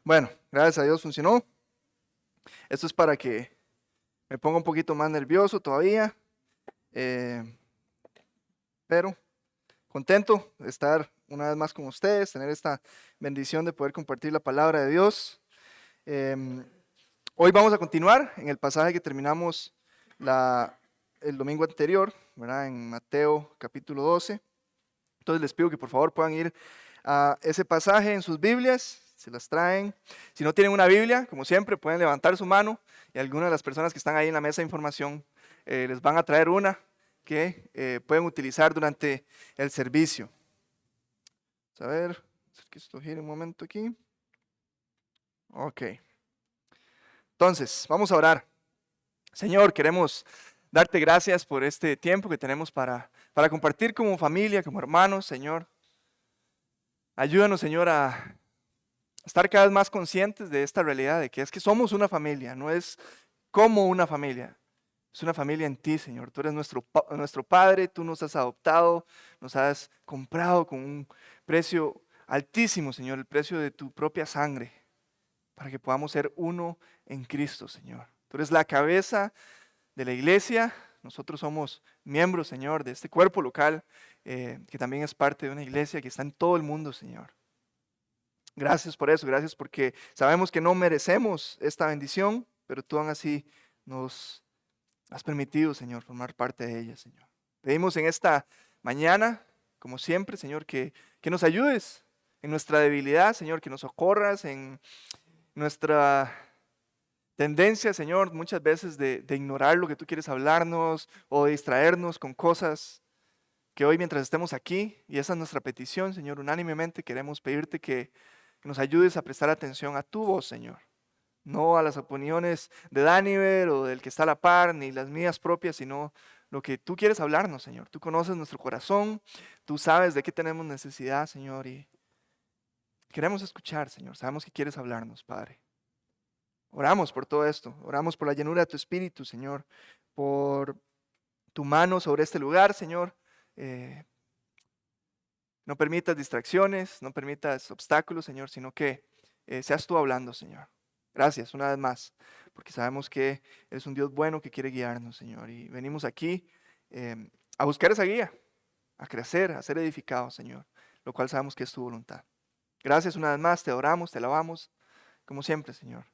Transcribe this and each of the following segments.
Bueno, gracias a Dios funcionó. Esto es para que me ponga un poquito más nervioso todavía, eh, pero contento de estar una vez más con ustedes, tener esta bendición de poder compartir la palabra de Dios. Eh, Hoy vamos a continuar en el pasaje que terminamos el domingo anterior, ¿verdad? En Mateo capítulo 12. Entonces les pido que por favor puedan ir a ese pasaje en sus Biblias, se las traen. Si no tienen una Biblia, como siempre, pueden levantar su mano y algunas de las personas que están ahí en la mesa de información les van a traer una que pueden utilizar durante el servicio. A ver, que esto gire un momento aquí. Ok. Entonces, vamos a orar. Señor, queremos darte gracias por este tiempo que tenemos para compartir como familia, como hermanos, Señor. Ayúdanos, Señor, a estar cada vez más conscientes de esta realidad, de que es que somos una familia, no es como una familia, es una familia en ti, Señor. Tú eres nuestro Padre, tú nos has adoptado, nos has comprado con un precio altísimo, Señor, el precio de tu propia sangre, para que podamos ser uno en Cristo, Señor. Tú eres la cabeza de la iglesia, nosotros somos miembros, Señor, de este cuerpo local, que también es parte de una iglesia que está en todo el mundo, Señor. Gracias por eso, gracias porque sabemos que no merecemos esta bendición, pero tú aún así nos has permitido, Señor, formar parte de ella, Señor. Pedimos en esta mañana, como siempre, Señor, que nos ayudes en nuestra debilidad, Señor, que nos socorras en nuestra tendencia, Señor, muchas veces de ignorar lo que tú quieres hablarnos o de distraernos con cosas que hoy mientras estemos aquí, y esa es nuestra petición, Señor, unánimemente queremos pedirte que nos ayudes a prestar atención a tu voz, Señor. No a las opiniones de Daniel o del que está a la par, ni las mías propias, sino lo que tú quieres hablarnos, Señor. Tú conoces nuestro corazón, tú sabes de qué tenemos necesidad, Señor, y queremos escuchar, Señor. Sabemos que quieres hablarnos, Padre. Oramos por todo esto, oramos por la llenura de tu Espíritu, Señor, por tu mano sobre este lugar, Señor. No permitas distracciones, no permitas obstáculos, Señor, sino que seas tú hablando, Señor. Gracias una vez más, porque sabemos que eres un Dios bueno que quiere guiarnos, Señor. Y venimos aquí a buscar esa guía, a crecer, a ser edificados, Señor, lo cual sabemos que es tu voluntad. Gracias una vez más, te adoramos, te alabamos, como siempre, Señor.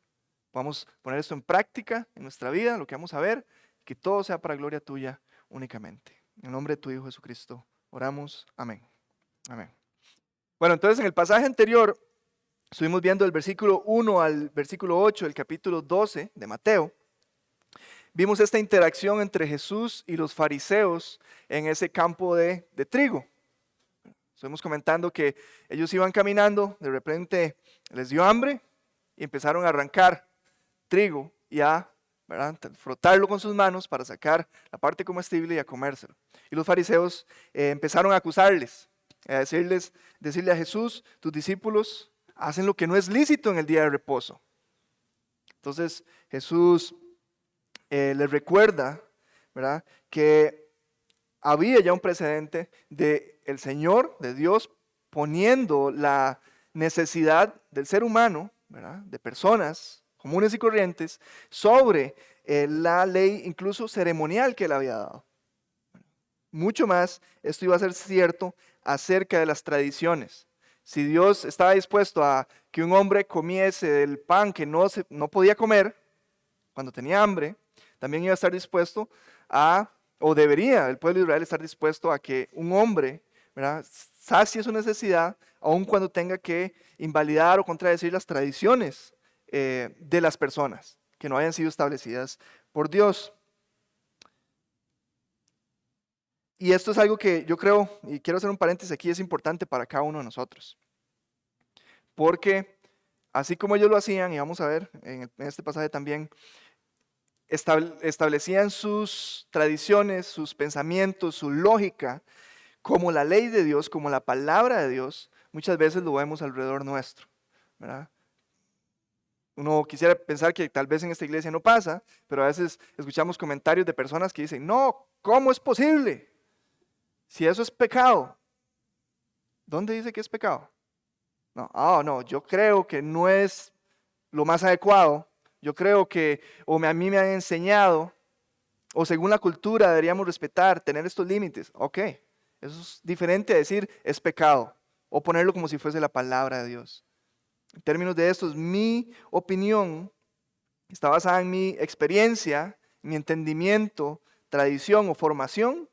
Vamos a poner esto en práctica en nuestra vida, lo que vamos a ver, que todo sea para gloria tuya únicamente. En el nombre de tu Hijo Jesucristo, oramos. Amén. Amén. Bueno, entonces en el pasaje anterior estuvimos viendo el versículo 1 al versículo 8 del capítulo 12 de Mateo. Vimos esta interacción entre Jesús y los fariseos en ese campo de trigo. Estuvimos comentando que ellos iban caminando, de repente les dio hambre y empezaron a arrancar trigo y a frotarlo con sus manos para sacar la parte comestible y a comérselo. Y los fariseos empezaron a acusarles, a decirle a Jesús, tus discípulos hacen lo que no es lícito en el día de reposo. Entonces Jesús les recuerda, ¿verdad?, que había ya un precedente de el Señor, de Dios, poniendo la necesidad del ser humano, ¿verdad?, de personas comunes y corrientes, sobre la ley incluso ceremonial que él había dado. Mucho más, esto iba a ser cierto acerca de las tradiciones. Si Dios estaba dispuesto a que un hombre comiese del pan que no podía comer cuando tenía hambre, también iba a estar dispuesto a, o debería el pueblo de Israel estar dispuesto a que un hombre, ¿verdad?, sacie su necesidad, aun cuando tenga que invalidar o contradecir las tradiciones de las personas que no hayan sido establecidas por Dios. Y esto es algo que yo creo, y quiero hacer un paréntesis aquí, es importante para cada uno de nosotros. Porque así como ellos lo hacían, y vamos a ver en este pasaje también, establecían sus tradiciones, sus pensamientos, su lógica, como la ley de Dios, como la palabra de Dios, muchas veces lo vemos alrededor nuestro, ¿verdad? Uno quisiera pensar que tal vez en esta iglesia no pasa, pero a veces escuchamos comentarios de personas que dicen, no, ¿cómo es posible? Si eso es pecado, ¿dónde dice que es pecado? No, no, yo creo que no es lo más adecuado. Yo creo que a mí me han enseñado, o según la cultura deberíamos respetar, tener estos límites. Ok, eso es diferente a decir es pecado, o ponerlo como si fuese la palabra de Dios. En términos de esto, mi opinión está basada en mi experiencia, mi entendimiento, tradición o formación,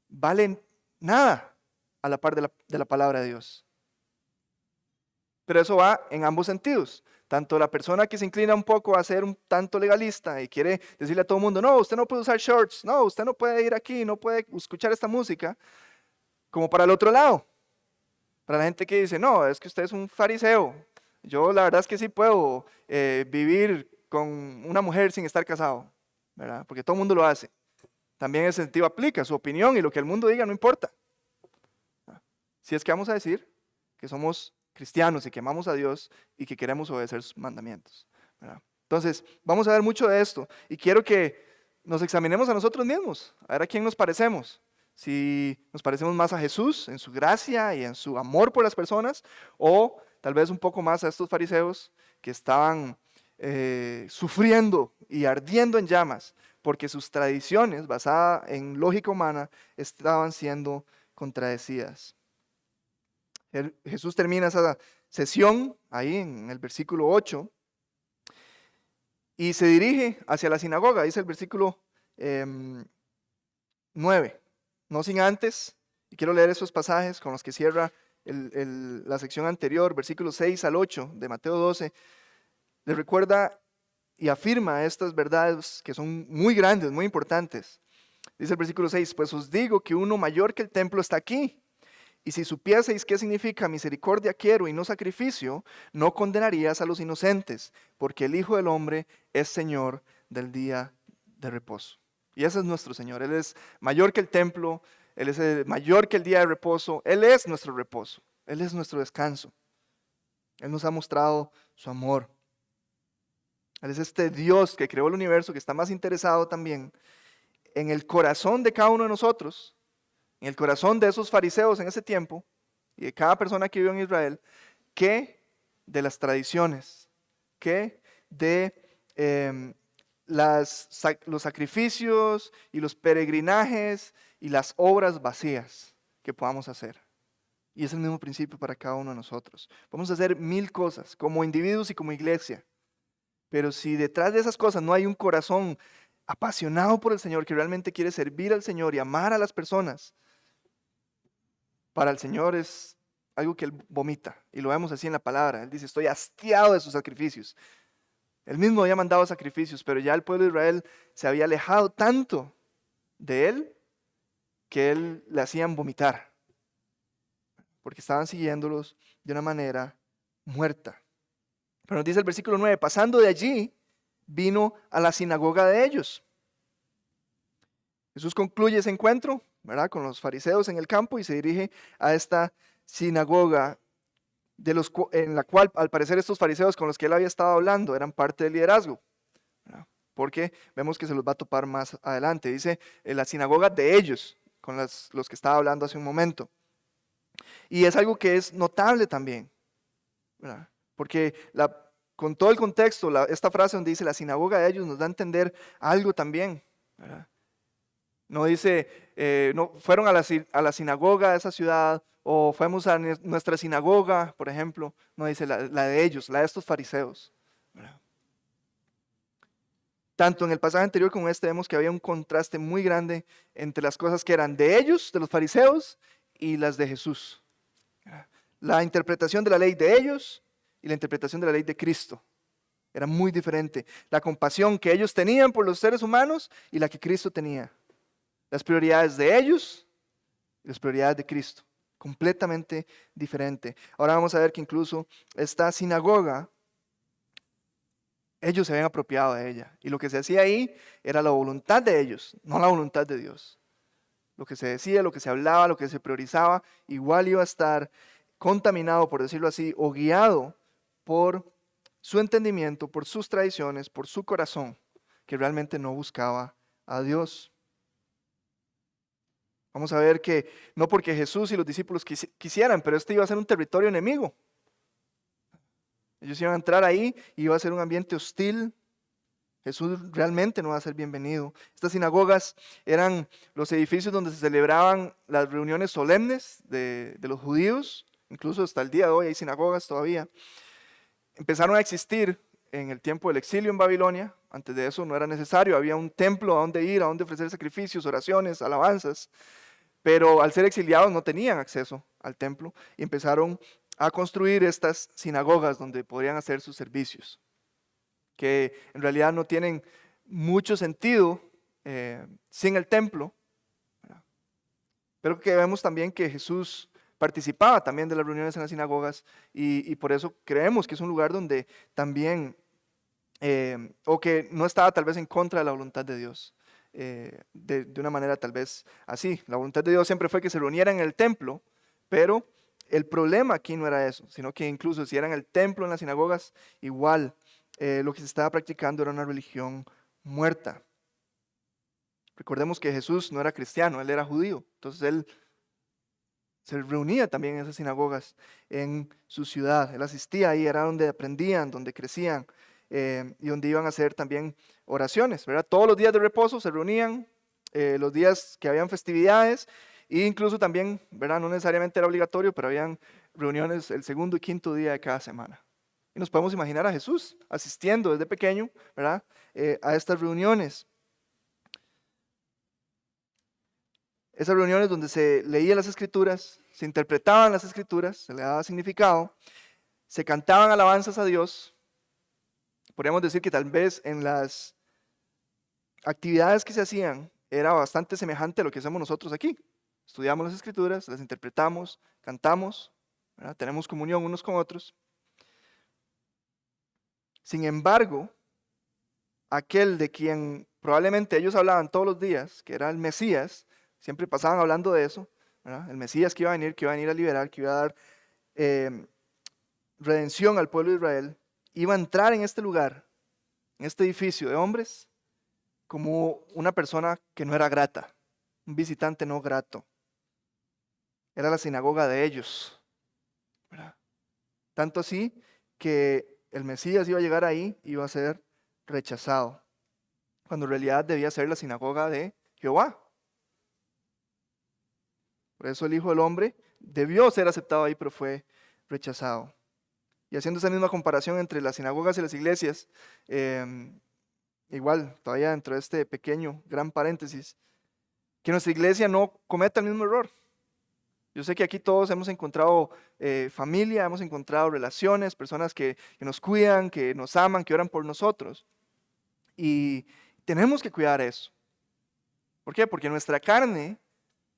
vale nada a la par de la palabra de Dios. Pero eso va en ambos sentidos. Tanto la persona que se inclina un poco a ser un tanto legalista y quiere decirle a todo el mundo, no, usted no puede usar shorts, no, usted no puede ir aquí, no puede escuchar esta música, como para el otro lado. Para la gente que dice, no, es que usted es un fariseo. Yo la verdad es que sí puedo vivir con una mujer sin estar casado, ¿verdad? Porque todo el mundo lo hace. También en ese sentido aplica su opinión y lo que el mundo diga no importa. Si es que vamos a decir que somos cristianos y que amamos a Dios y que queremos obedecer sus mandamientos, ¿verdad? Entonces, vamos a ver mucho de esto y quiero que nos examinemos a nosotros mismos, a ver a quién nos parecemos. Si nos parecemos más a Jesús en su gracia y en su amor por las personas, o tal vez un poco más a estos fariseos que estaban sufriendo y ardiendo en llamas porque sus tradiciones basadas en lógica humana estaban siendo contradecidas. Jesús termina esa sesión ahí en el versículo 8 y se dirige hacia la sinagoga, dice el versículo 9. No sin antes, y quiero leer esos pasajes con los que cierra la sección anterior, versículos 6 al 8 de Mateo 12, le recuerda y afirma estas verdades que son muy grandes, muy importantes. Dice el versículo 6, pues os digo que uno mayor que el templo está aquí. Y si supieseis qué significa misericordia quiero y no sacrificio, no condenarías a los inocentes, porque el Hijo del Hombre es Señor del día de reposo. Y ese es nuestro Señor. Él es mayor que el templo, Él es mayor que el día de reposo. Él es nuestro reposo, Él es nuestro descanso. Él nos ha mostrado su amor. Él es este Dios que creó el universo, que está más interesado también en el corazón de cada uno de nosotros, en el corazón de esos fariseos en ese tiempo y de cada persona que vivió en Israel, que de las tradiciones, que de los sacrificios y los peregrinajes y las obras vacías que podamos hacer. Y es el mismo principio para cada uno de nosotros. Vamos a hacer 1000 cosas como individuos y como iglesia, pero si detrás de esas cosas no hay un corazón apasionado por el Señor, que realmente quiere servir al Señor y amar a las personas, para el Señor es algo que Él vomita. Y lo vemos así en la palabra. Él dice, estoy hastiado de sus sacrificios. Él mismo había mandado sacrificios, pero ya el pueblo de Israel se había alejado tanto de Él que Él le hacían vomitar. Porque estaban siguiéndolos de una manera muerta. Pero nos dice el versículo 9, pasando de allí, vino a la sinagoga de ellos. Jesús concluye ese encuentro, ¿verdad?, con los fariseos en el campo y se dirige a esta sinagoga en la cual al parecer estos fariseos con los que él había estado hablando eran parte del liderazgo, ¿verdad? Porque vemos que se los va a topar más adelante. Dice en la sinagoga de ellos, con los que estaba hablando hace un momento. Y es algo que es notable también, ¿verdad? Porque con todo el contexto, esta frase donde dice la sinagoga de ellos nos da a entender algo también, ¿verdad? No dice, no, fueron a la sinagoga de esa ciudad o fuimos a nuestra sinagoga, por ejemplo. No dice la de ellos, la de estos fariseos, ¿verdad? Tanto en el pasaje anterior como en este vemos que había un contraste muy grande entre las cosas que eran de ellos, de los fariseos, y las de Jesús. La interpretación de la ley de ellos y la interpretación de la ley de Cristo era muy diferente. La compasión que ellos tenían por los seres humanos y la que Cristo tenía. Las prioridades de ellos y las prioridades de Cristo. Completamente diferente. Ahora vamos a ver que incluso esta sinagoga, ellos se habían apropiado de ella. Y lo que se hacía ahí era la voluntad de ellos, no la voluntad de Dios. Lo que se decía, lo que se hablaba, lo que se priorizaba, igual iba a estar contaminado, por decirlo así, o guiado por su entendimiento, por sus tradiciones, por su corazón, que realmente no buscaba a Dios. Vamos a ver que no porque Jesús y los discípulos quisieran, pero este iba a ser un territorio enemigo. Ellos iban a entrar ahí y iba a ser un ambiente hostil. Jesús realmente no va a ser bienvenido. Estas sinagogas eran los edificios donde se celebraban las reuniones solemnes de los judíos. Incluso hasta el día de hoy hay sinagogas todavía. Empezaron a existir en el tiempo del exilio en Babilonia. Antes de eso no era necesario. Había un templo a donde ir, a donde ofrecer sacrificios, oraciones, alabanzas. Pero al ser exiliados no tenían acceso al templo y empezaron a construir estas sinagogas donde podrían hacer sus servicios, que en realidad no tienen mucho sentido sin el templo, ¿verdad? Pero que vemos también que Jesús participaba también de las reuniones en las sinagogas y por eso creemos que es un lugar donde también, o que no estaba tal vez en contra de la voluntad de Dios, de una manera tal vez así. La voluntad de Dios siempre fue que se reunieran en el templo, pero el problema aquí no era eso, sino que incluso si eran en el templo, en las sinagogas, igual lo que se estaba practicando era una religión muerta. Recordemos que Jesús no era cristiano, él era judío. Entonces él se reunía también en esas sinagogas en su ciudad. Él asistía ahí, era donde aprendían, donde crecían y donde iban a hacer también oraciones, ¿verdad? Todos los días de reposo se reunían, los días que habían festividades e incluso también, ¿verdad? No necesariamente era obligatorio, pero habían reuniones el segundo y quinto día de cada semana. Y nos podemos imaginar a Jesús asistiendo desde pequeño, ¿verdad? A estas reuniones. Esas reuniones donde se leían las escrituras, se interpretaban las escrituras, se le daba significado, se cantaban alabanzas a Dios. Podríamos decir que tal vez en las actividades que se hacían era bastante semejante a lo que hacemos nosotros aquí. Estudiamos las escrituras, las interpretamos, cantamos, ¿verdad? Tenemos comunión unos con otros. Sin embargo, aquel de quien probablemente ellos hablaban todos los días, que era el Mesías, siempre pasaban hablando de eso, ¿verdad? El Mesías que iba a venir a liberar, que iba a dar redención al pueblo de Israel, iba a entrar en este lugar, en este edificio de hombres, como una persona que no era grata, un visitante no grato. Era la sinagoga de ellos, ¿verdad? Tanto así que el Mesías iba a llegar ahí y iba a ser rechazado, cuando en realidad debía ser la sinagoga de Jehová. Por eso el Hijo del Hombre debió ser aceptado ahí, pero fue rechazado. Y haciendo esa misma comparación entre las sinagogas y las iglesias, igual, todavía dentro de este pequeño, gran paréntesis, que nuestra iglesia no cometa el mismo error. Yo sé que aquí todos hemos encontrado familia, hemos encontrado relaciones, personas que nos cuidan, que nos aman, que oran por nosotros. Y tenemos que cuidar eso. ¿Por qué? Porque nuestra carne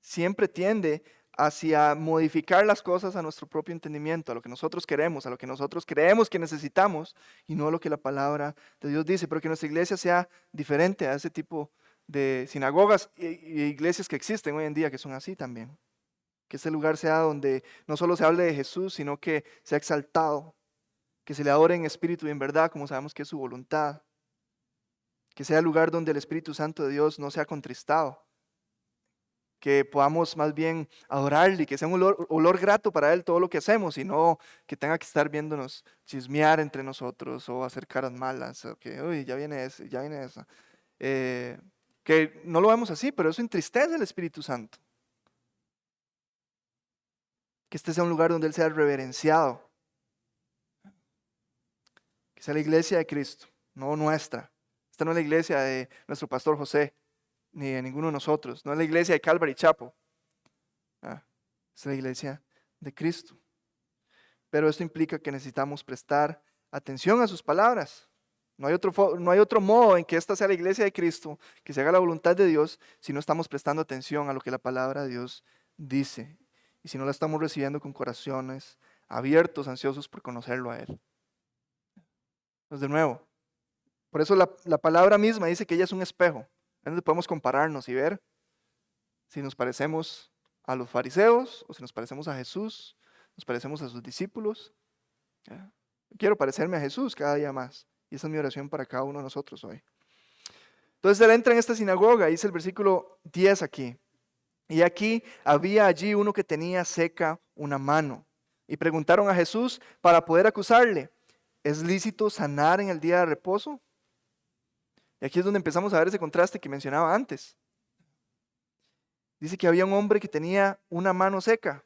siempre tiende hacia modificar las cosas a nuestro propio entendimiento, a lo que nosotros queremos, a lo que nosotros creemos que necesitamos y no a lo que la palabra de Dios dice. Pero que nuestra iglesia sea diferente a ese tipo de sinagogas e iglesias que existen hoy en día que son así también. Que ese lugar sea donde no solo se hable de Jesús, sino que sea exaltado, que se le adore en espíritu y en verdad, como sabemos que es su voluntad. Que sea el lugar donde el Espíritu Santo de Dios no sea contristado. Que podamos más bien adorarle y que sea un olor grato para Él todo lo que hacemos y no que tenga que estar viéndonos chismear entre nosotros o hacer caras malas o que, uy, ya viene ese, ya viene esa. Que no lo vemos así, pero eso entristece al Espíritu Santo. Que este sea un lugar donde Él sea reverenciado. Que sea la iglesia de Cristo, no nuestra. Esta no es la iglesia de nuestro pastor José, ni de ninguno de nosotros. No es la iglesia de Calvary Chapel. Es la iglesia de Cristo. Pero esto implica que necesitamos prestar atención a sus palabras. No hay otro modo en que esta sea la iglesia de Cristo, que se haga la voluntad de Dios, si no estamos prestando atención a lo que la palabra de Dios dice. Y si no la estamos recibiendo con corazones abiertos, ansiosos por conocerlo a Él. Pues de nuevo, por eso la palabra misma dice que ella es un espejo. Es donde podemos compararnos y ver si nos parecemos a los fariseos o si nos parecemos a Jesús, nos parecemos a sus discípulos. Quiero parecerme a Jesús cada día más. Y esa es mi oración para cada uno de nosotros hoy. Entonces él entra en esta sinagoga, dice el versículo 10 aquí. Y aquí había allí uno que tenía seca una mano. Y preguntaron a Jesús para poder acusarle. ¿Es lícito sanar en el día de reposo? Y aquí es donde empezamos a ver ese contraste que mencionaba antes. Dice que había un hombre que tenía una mano seca.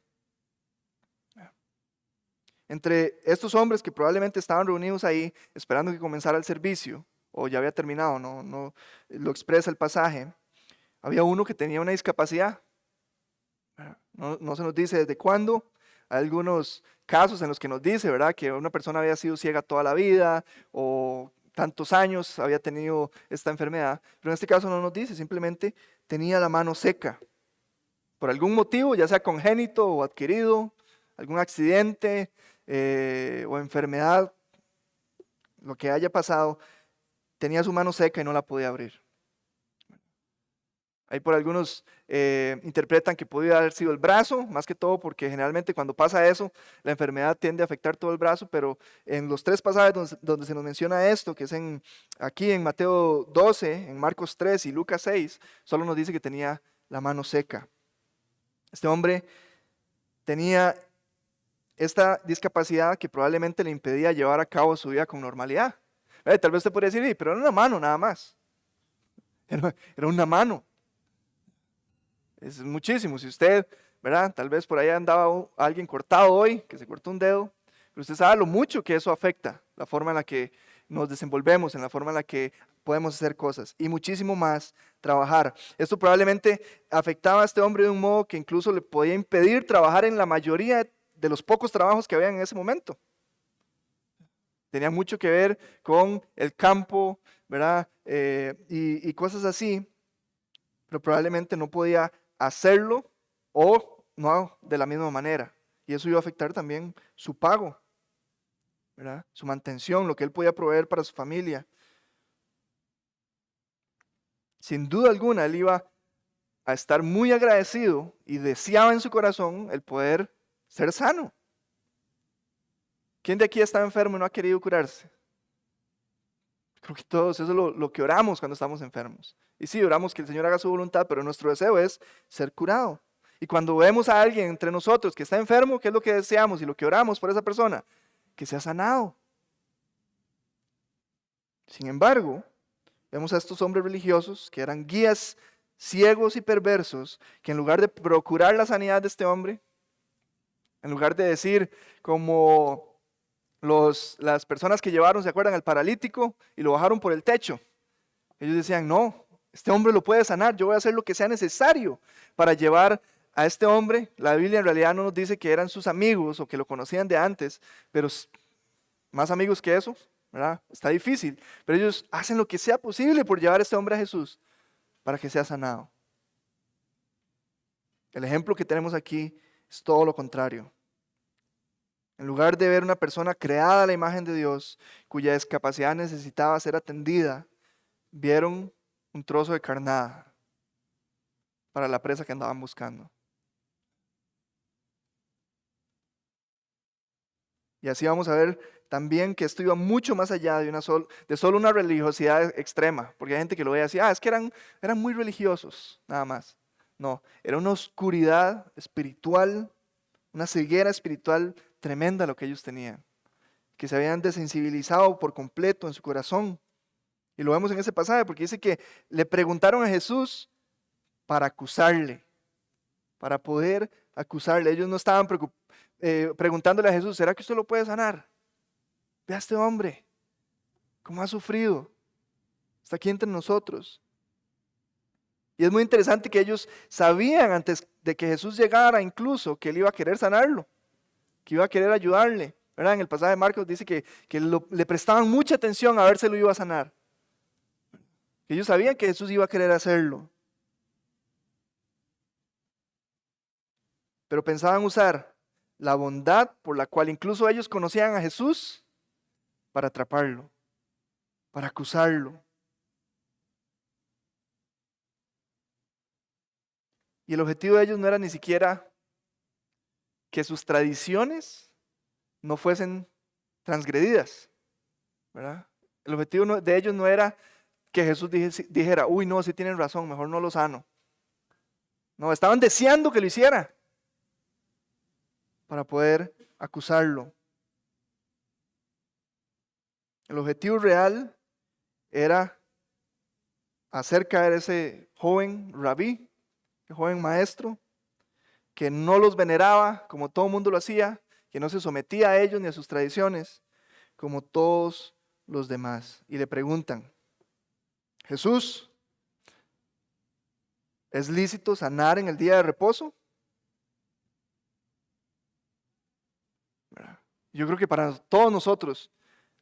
Entre estos hombres que probablemente estaban reunidos ahí esperando que comenzara el servicio, o ya había terminado, no lo expresa el pasaje, había uno que tenía una discapacidad. No se nos dice desde cuándo. Hay algunos casos en los que nos dice, ¿verdad?, que una persona había sido ciega toda la vida o tantos años había tenido esta enfermedad, pero en este caso no nos dice, simplemente tenía la mano seca. Por algún motivo, ya sea congénito o adquirido, algún accidente o enfermedad, lo que haya pasado, tenía su mano seca y no la podía abrir. Ahí por algunos interpretan que podía haber sido el brazo, más que todo porque generalmente cuando pasa eso, la enfermedad tiende a afectar todo el brazo, pero en los 3 pasajes donde se nos menciona esto, que es aquí en Mateo 12, en Marcos 3 y Lucas 6, solo nos dice que tenía la mano seca. Este hombre tenía esta discapacidad que probablemente le impedía llevar a cabo su vida con normalidad. Tal vez usted podría decir, pero era una mano nada más. Era una mano. Es muchísimo. Si usted, ¿verdad? Tal vez por ahí andaba alguien cortado hoy, que se cortó un dedo, pero usted sabe lo mucho que eso afecta, la forma en la que nos desenvolvemos, en la forma en la que podemos hacer cosas y muchísimo más trabajar. Esto probablemente afectaba a este hombre de un modo que incluso le podía impedir trabajar en la mayoría de los pocos trabajos que había en ese momento. Tenía mucho que ver con el campo, ¿verdad? Y cosas así, pero probablemente no podía hacerlo o no de la misma manera. Y eso iba a afectar también su pago, ¿verdad? Su mantención, lo que él podía proveer para su familia. Sin duda alguna, él iba a estar muy agradecido y deseaba en su corazón el poder ser sano. ¿Quién de aquí está enfermo y no ha querido curarse? Creo que todos, eso es lo que oramos cuando estamos enfermos. Y sí, oramos que el Señor haga su voluntad, pero nuestro deseo es ser curado. Y cuando vemos a alguien entre nosotros que está enfermo, ¿qué es lo que deseamos y lo que oramos por esa persona? Que sea sanado. Sin embargo, vemos a estos hombres religiosos que eran guías ciegos y perversos, que en lugar de procurar la sanidad de este hombre, en lugar de decir como las personas que llevaron, ¿se acuerdan?, al paralítico y lo bajaron por el techo. Ellos decían, no, este hombre lo puede sanar, yo voy a hacer lo que sea necesario para llevar a este hombre. La Biblia en realidad no nos dice que eran sus amigos o que lo conocían de antes, pero más amigos que eso, ¿verdad? Está difícil, pero ellos hacen lo que sea posible por llevar a este hombre a Jesús para que sea sanado. El ejemplo que tenemos aquí es todo lo contrario. En lugar de ver una persona creada a la imagen de Dios, cuya discapacidad necesitaba ser atendida, vieron un trozo de carnada para la presa que andaban buscando. Y así vamos a ver también que esto iba mucho más allá de solo una religiosidad extrema, porque hay gente que lo ve así, es que eran muy religiosos, nada más. No, era una oscuridad espiritual, una ceguera espiritual tremenda lo que ellos tenían, que se habían desensibilizado por completo en su corazón. Y lo vemos en ese pasaje porque dice que le preguntaron a Jesús para acusarle, para poder acusarle. Ellos no estaban preguntándole a Jesús, ¿será que usted lo puede sanar? Ve a este hombre, cómo ha sufrido, está aquí entre nosotros. Y es muy interesante que ellos sabían antes de que Jesús llegara incluso que él iba a querer sanarlo, que iba a querer ayudarle. ¿Verdad? En el pasaje de Marcos dice que le prestaban mucha atención a ver si lo iba a sanar. Ellos sabían que Jesús iba a querer hacerlo. Pero pensaban usar la bondad por la cual incluso ellos conocían a Jesús para atraparlo, para acusarlo. Y el objetivo de ellos no era ni siquiera que sus tradiciones no fuesen transgredidas, ¿verdad? El objetivo de ellos no era que Jesús dijera, uy, no, sí tienen razón, mejor no lo sano. No, estaban deseando que lo hiciera para poder acusarlo. El objetivo real era hacer caer ese joven rabí, ese joven maestro, que no los veneraba como todo el mundo lo hacía, que no se sometía a ellos ni a sus tradiciones, como todos los demás. Y le preguntan, Jesús, ¿es lícito sanar en el día de reposo? Yo creo que para todos nosotros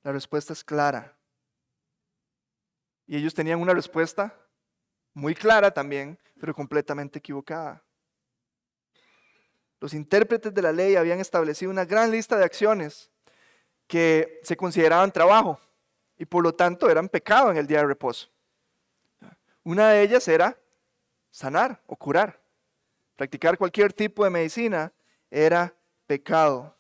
la respuesta es clara. Y ellos tenían una respuesta muy clara también, pero completamente equivocada. Los intérpretes de la ley habían establecido una gran lista de acciones que se consideraban trabajo y por lo tanto eran pecado en el día de reposo. Una de ellas era sanar o curar. Practicar cualquier tipo de medicina era pecado.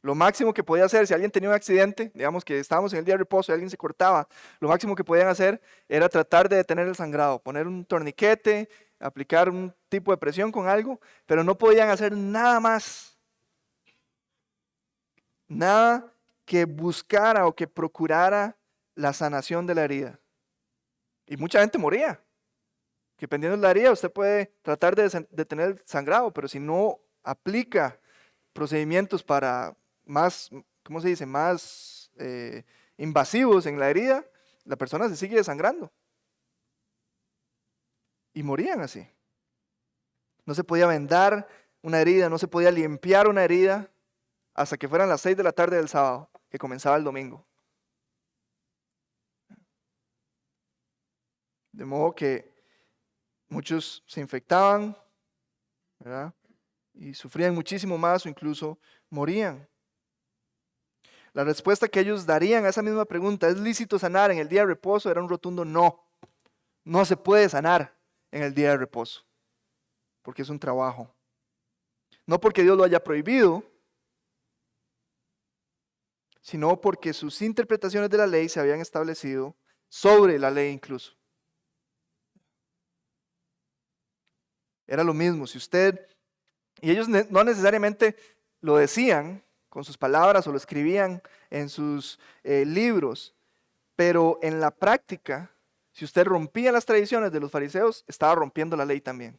Lo máximo que podía hacer, si alguien tenía un accidente, digamos que estábamos en el día de reposo y alguien se cortaba, lo máximo que podían hacer era tratar de detener el sangrado, poner un torniquete, aplicar un tipo de presión con algo, pero no podían hacer nada más. Nada que buscara o que procurara la sanación de la herida. Y mucha gente moría. Que dependiendo de la herida, usted puede tratar de detener el sangrado, pero si no aplica procedimientos para más, ¿cómo se dice?, más invasivos en la herida, la persona se sigue desangrando. Y morían así. No se podía vendar una herida, no se podía limpiar una herida hasta que fueran las 6 de la tarde del sábado, que comenzaba el domingo. De modo que muchos se infectaban, ¿verdad?, y sufrían muchísimo más o incluso morían. La respuesta que ellos darían a esa misma pregunta, ¿es lícito sanar en el día de reposo?, era un rotundo no. No se puede sanar en el día de reposo, porque es un trabajo. No porque Dios lo haya prohibido, sino porque sus interpretaciones de la ley se habían establecido sobre la ley incluso. Era lo mismo, si usted, y ellos no necesariamente lo decían con sus palabras o lo escribían en sus libros, pero en la práctica, si usted rompía las tradiciones de los fariseos, estaba rompiendo la ley también,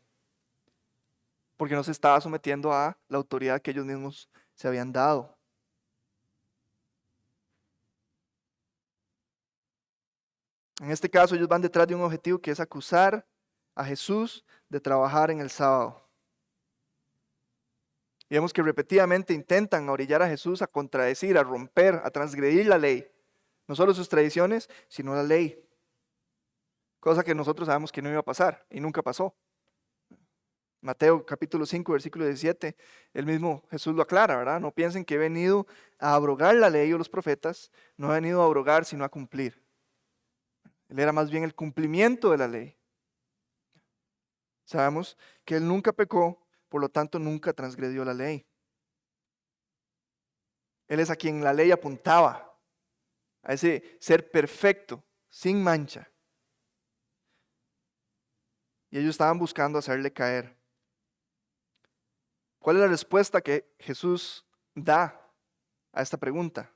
porque no se estaba sometiendo a la autoridad que ellos mismos se habían dado. En este caso, ellos van detrás de un objetivo que es acusar a Jesús de trabajar en el sábado. Y vemos que repetidamente intentan orillar a Jesús a contradecir, a romper, a transgredir la ley. No solo sus tradiciones, sino la ley. Cosa que nosotros sabemos que no iba a pasar y nunca pasó. Mateo capítulo 5, versículo 17, el mismo Jesús lo aclara, ¿verdad? No piensen que he venido a abrogar la ley o los profetas, no he venido a abrogar, sino a cumplir. Él era más bien el cumplimiento de la ley. Sabemos que él nunca pecó, por lo tanto nunca transgredió la ley. Él es a quien la ley apuntaba, a ese ser perfecto, sin mancha. Y ellos estaban buscando hacerle caer. ¿Cuál es la respuesta que Jesús da a esta pregunta?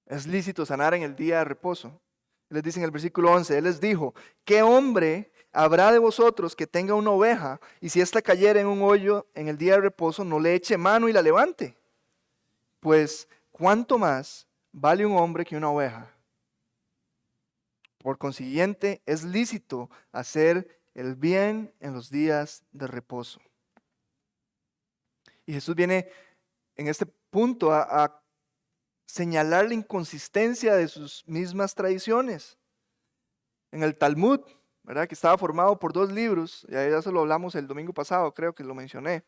¿Es lícito sanar en el día de reposo? Les dice en el versículo 11, Él les dijo, ¿qué hombre habrá de vosotros que tenga una oveja y si ésta cayera en un hoyo en el día de reposo no le eche mano y la levante? Pues, ¿cuánto más vale un hombre que una oveja? Por consiguiente, es lícito hacer el bien en los días de reposo. Y Jesús viene en este punto a señalar la inconsistencia de sus mismas tradiciones. En el Talmud, ¿verdad?, que estaba formado por 2 libros, y ya se lo hablamos el domingo pasado, creo que lo mencioné.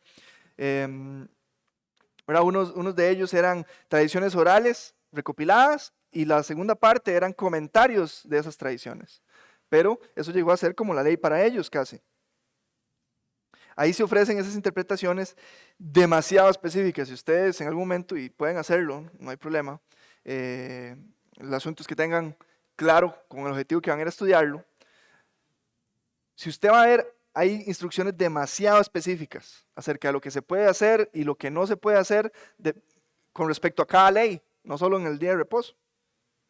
Unos de ellos eran tradiciones orales recopiladas y la segunda parte eran comentarios de esas tradiciones. Pero eso llegó a ser como la ley para ellos casi. Ahí se ofrecen esas interpretaciones demasiado específicas. Si ustedes en algún momento, y pueden hacerlo, no hay problema, el asunto es que tengan claro con el objetivo que van a ir a estudiarlo. Si usted va a ver, hay instrucciones demasiado específicas acerca de lo que se puede hacer y lo que no se puede hacer con respecto a cada ley, no solo en el día de reposo.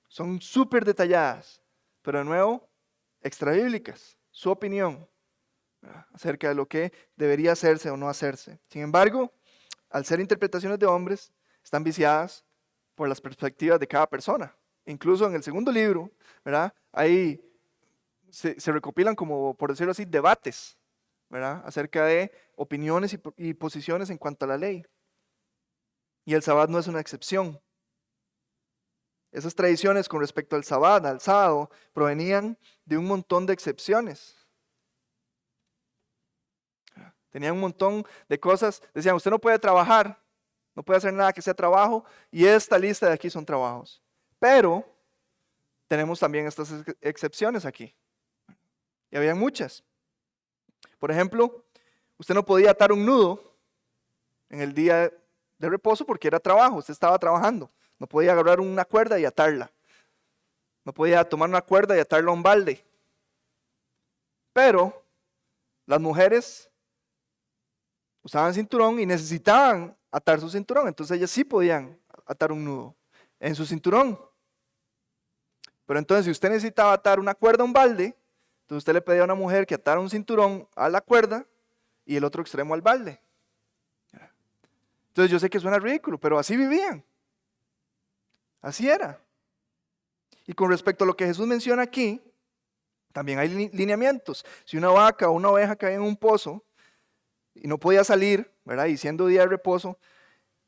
Son súper detalladas, pero de nuevo, extrabíblicas, su opinión, ¿verdad?, acerca de lo que debería hacerse o no hacerse. Sin embargo, al ser interpretaciones de hombres, están viciadas por las perspectivas de cada persona. Incluso en el segundo libro, ¿verdad?, ahí se recopilan como, por decirlo así, debates, ¿verdad?, acerca de opiniones y posiciones en cuanto a la ley. Y el Sabbat no es una excepción. Esas tradiciones con respecto al Sabbat, al sábado, provenían de un montón de excepciones. Tenían un montón de cosas. Decían, usted no puede trabajar, no puede hacer nada que sea trabajo, y esta lista de aquí son trabajos. Pero tenemos también estas excepciones aquí. Y había muchas. Por ejemplo, usted no podía atar un nudo en el día de reposo porque era trabajo, usted estaba trabajando. No podía agarrar una cuerda y atarla. No podía tomar una cuerda y atarla a un balde. Pero las mujeres usaban cinturón y necesitaban atar su cinturón. Entonces ellas sí podían atar un nudo en su cinturón. Pero entonces si usted necesitaba atar una cuerda a un balde, entonces usted le pedía a una mujer que atara un cinturón a la cuerda y el otro extremo al balde. Entonces yo sé que suena ridículo, pero así vivían. Así era. Y con respecto a lo que Jesús menciona aquí, también hay lineamientos. Si una vaca o una oveja caía en un pozo y no podía salir, ¿verdad?, y siendo día de reposo,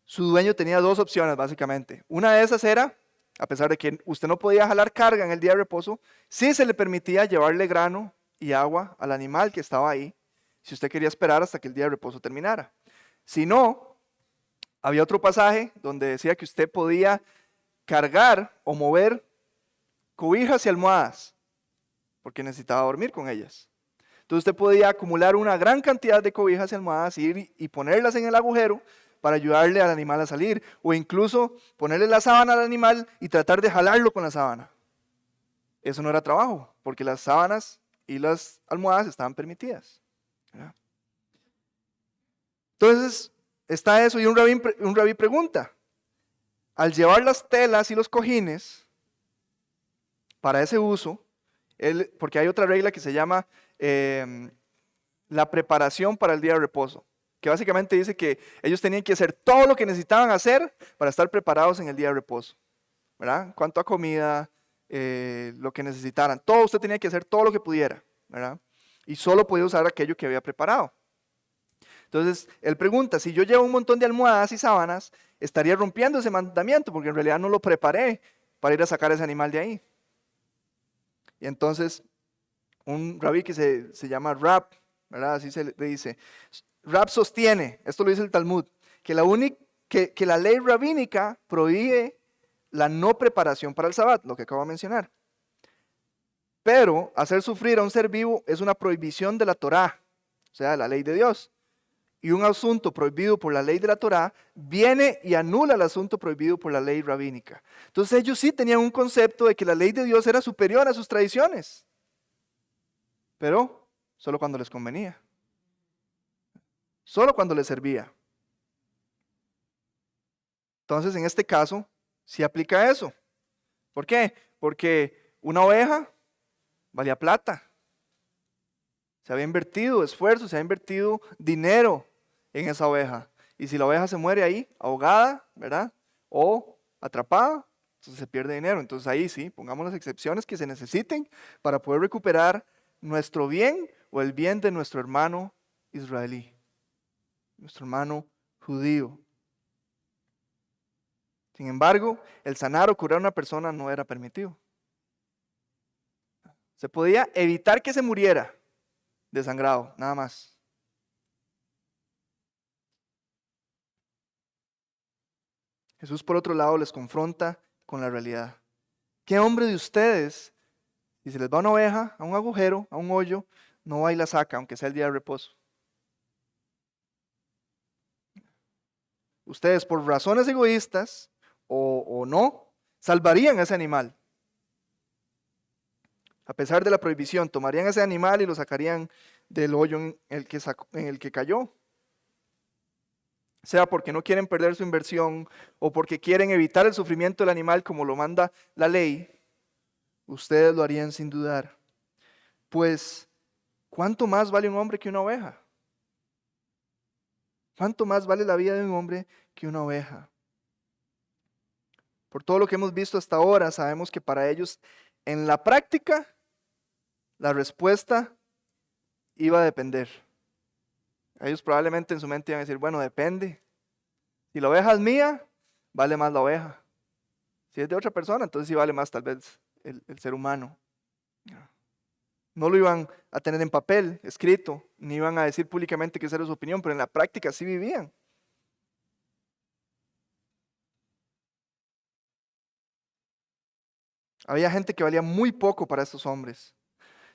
su dueño tenía dos opciones básicamente. Una de esas era, a pesar de que usted no podía jalar carga en el día de reposo, sí se le permitía llevarle grano y agua al animal que estaba ahí, si usted quería esperar hasta que el día de reposo terminara. Si no, había otro pasaje donde decía que usted podía cargar o mover cobijas y almohadas, porque necesitaba dormir con ellas. Entonces usted podía acumular una gran cantidad de cobijas y almohadas, ir y ponerlas en el agujero para ayudarle al animal a salir, o incluso ponerle la sábana al animal y tratar de jalarlo con la sábana. Eso no era trabajo, porque las sábanas y las almohadas estaban permitidas, ¿verdad? Entonces está eso, y un rabí pregunta, al llevar las telas y los cojines para ese uso, porque hay otra regla que se llama la preparación para el día de reposo, que básicamente dice que ellos tenían que hacer todo lo que necesitaban hacer para estar preparados en el día de reposo, ¿verdad? En cuanto a comida, lo que necesitaran, todo usted tenía que hacer todo lo que pudiera, ¿verdad? Y solo podía usar aquello que había preparado. Entonces, él pregunta, si yo llevo un montón de almohadas y sábanas, estaría rompiendo ese mandamiento, porque en realidad no lo preparé para ir a sacar ese animal de ahí. Y entonces, un rabí que se llama Rab, ¿verdad?, así se le dice, Rab sostiene, esto lo dice el Talmud, que la ley rabínica prohíbe la no preparación para el Sabbat, lo que acabo de mencionar. Pero hacer sufrir a un ser vivo es una prohibición de la Torá, o sea, la ley de Dios. Y un asunto prohibido por la ley de la Torá viene y anula el asunto prohibido por la ley rabínica. Entonces ellos sí tenían un concepto de que la ley de Dios era superior a sus tradiciones, pero solo cuando les convenía, solo cuando les servía. Entonces en este caso sí aplica eso. ¿Por qué? Porque una oveja valía plata. Se había invertido esfuerzo, se había invertido dinero en esa oveja. Y si la oveja se muere ahí, ahogada, ¿verdad?, o atrapada, entonces se pierde dinero. Entonces ahí sí, pongamos las excepciones que se necesiten para poder recuperar nuestro bien o el bien de nuestro hermano israelí, nuestro hermano judío. Sin embargo, el sanar o curar a una persona no era permitido. Se podía evitar que se muriera desangrado, nada más. Jesús, por otro lado, les confronta con la realidad. ¿Qué hombre de ustedes, si se les va una oveja a un agujero, a un hoyo, no va y la saca, aunque sea el día de reposo? Ustedes, por razones egoístas o no, salvarían a ese animal. A pesar de la prohibición, tomarían ese animal y lo sacarían del hoyo en el que cayó. sea porque no quieren perder su inversión o porque quieren evitar el sufrimiento del animal como lo manda la ley, ustedes lo harían sin dudar. Pues, ¿cuánto más vale un hombre que una oveja? ¿Cuánto más vale la vida de un hombre que una oveja? Por todo lo que hemos visto hasta ahora, sabemos que para ellos, en la práctica, la respuesta iba a depender. Ellos probablemente en su mente iban a decir, bueno, depende. Si la oveja es mía, vale más la oveja. Si es de otra persona, entonces sí vale más tal vez el ser humano. No lo iban a tener en papel, escrito, ni iban a decir públicamente que esa era su opinión, pero en la práctica sí vivían. Había gente que valía muy poco para estos hombres.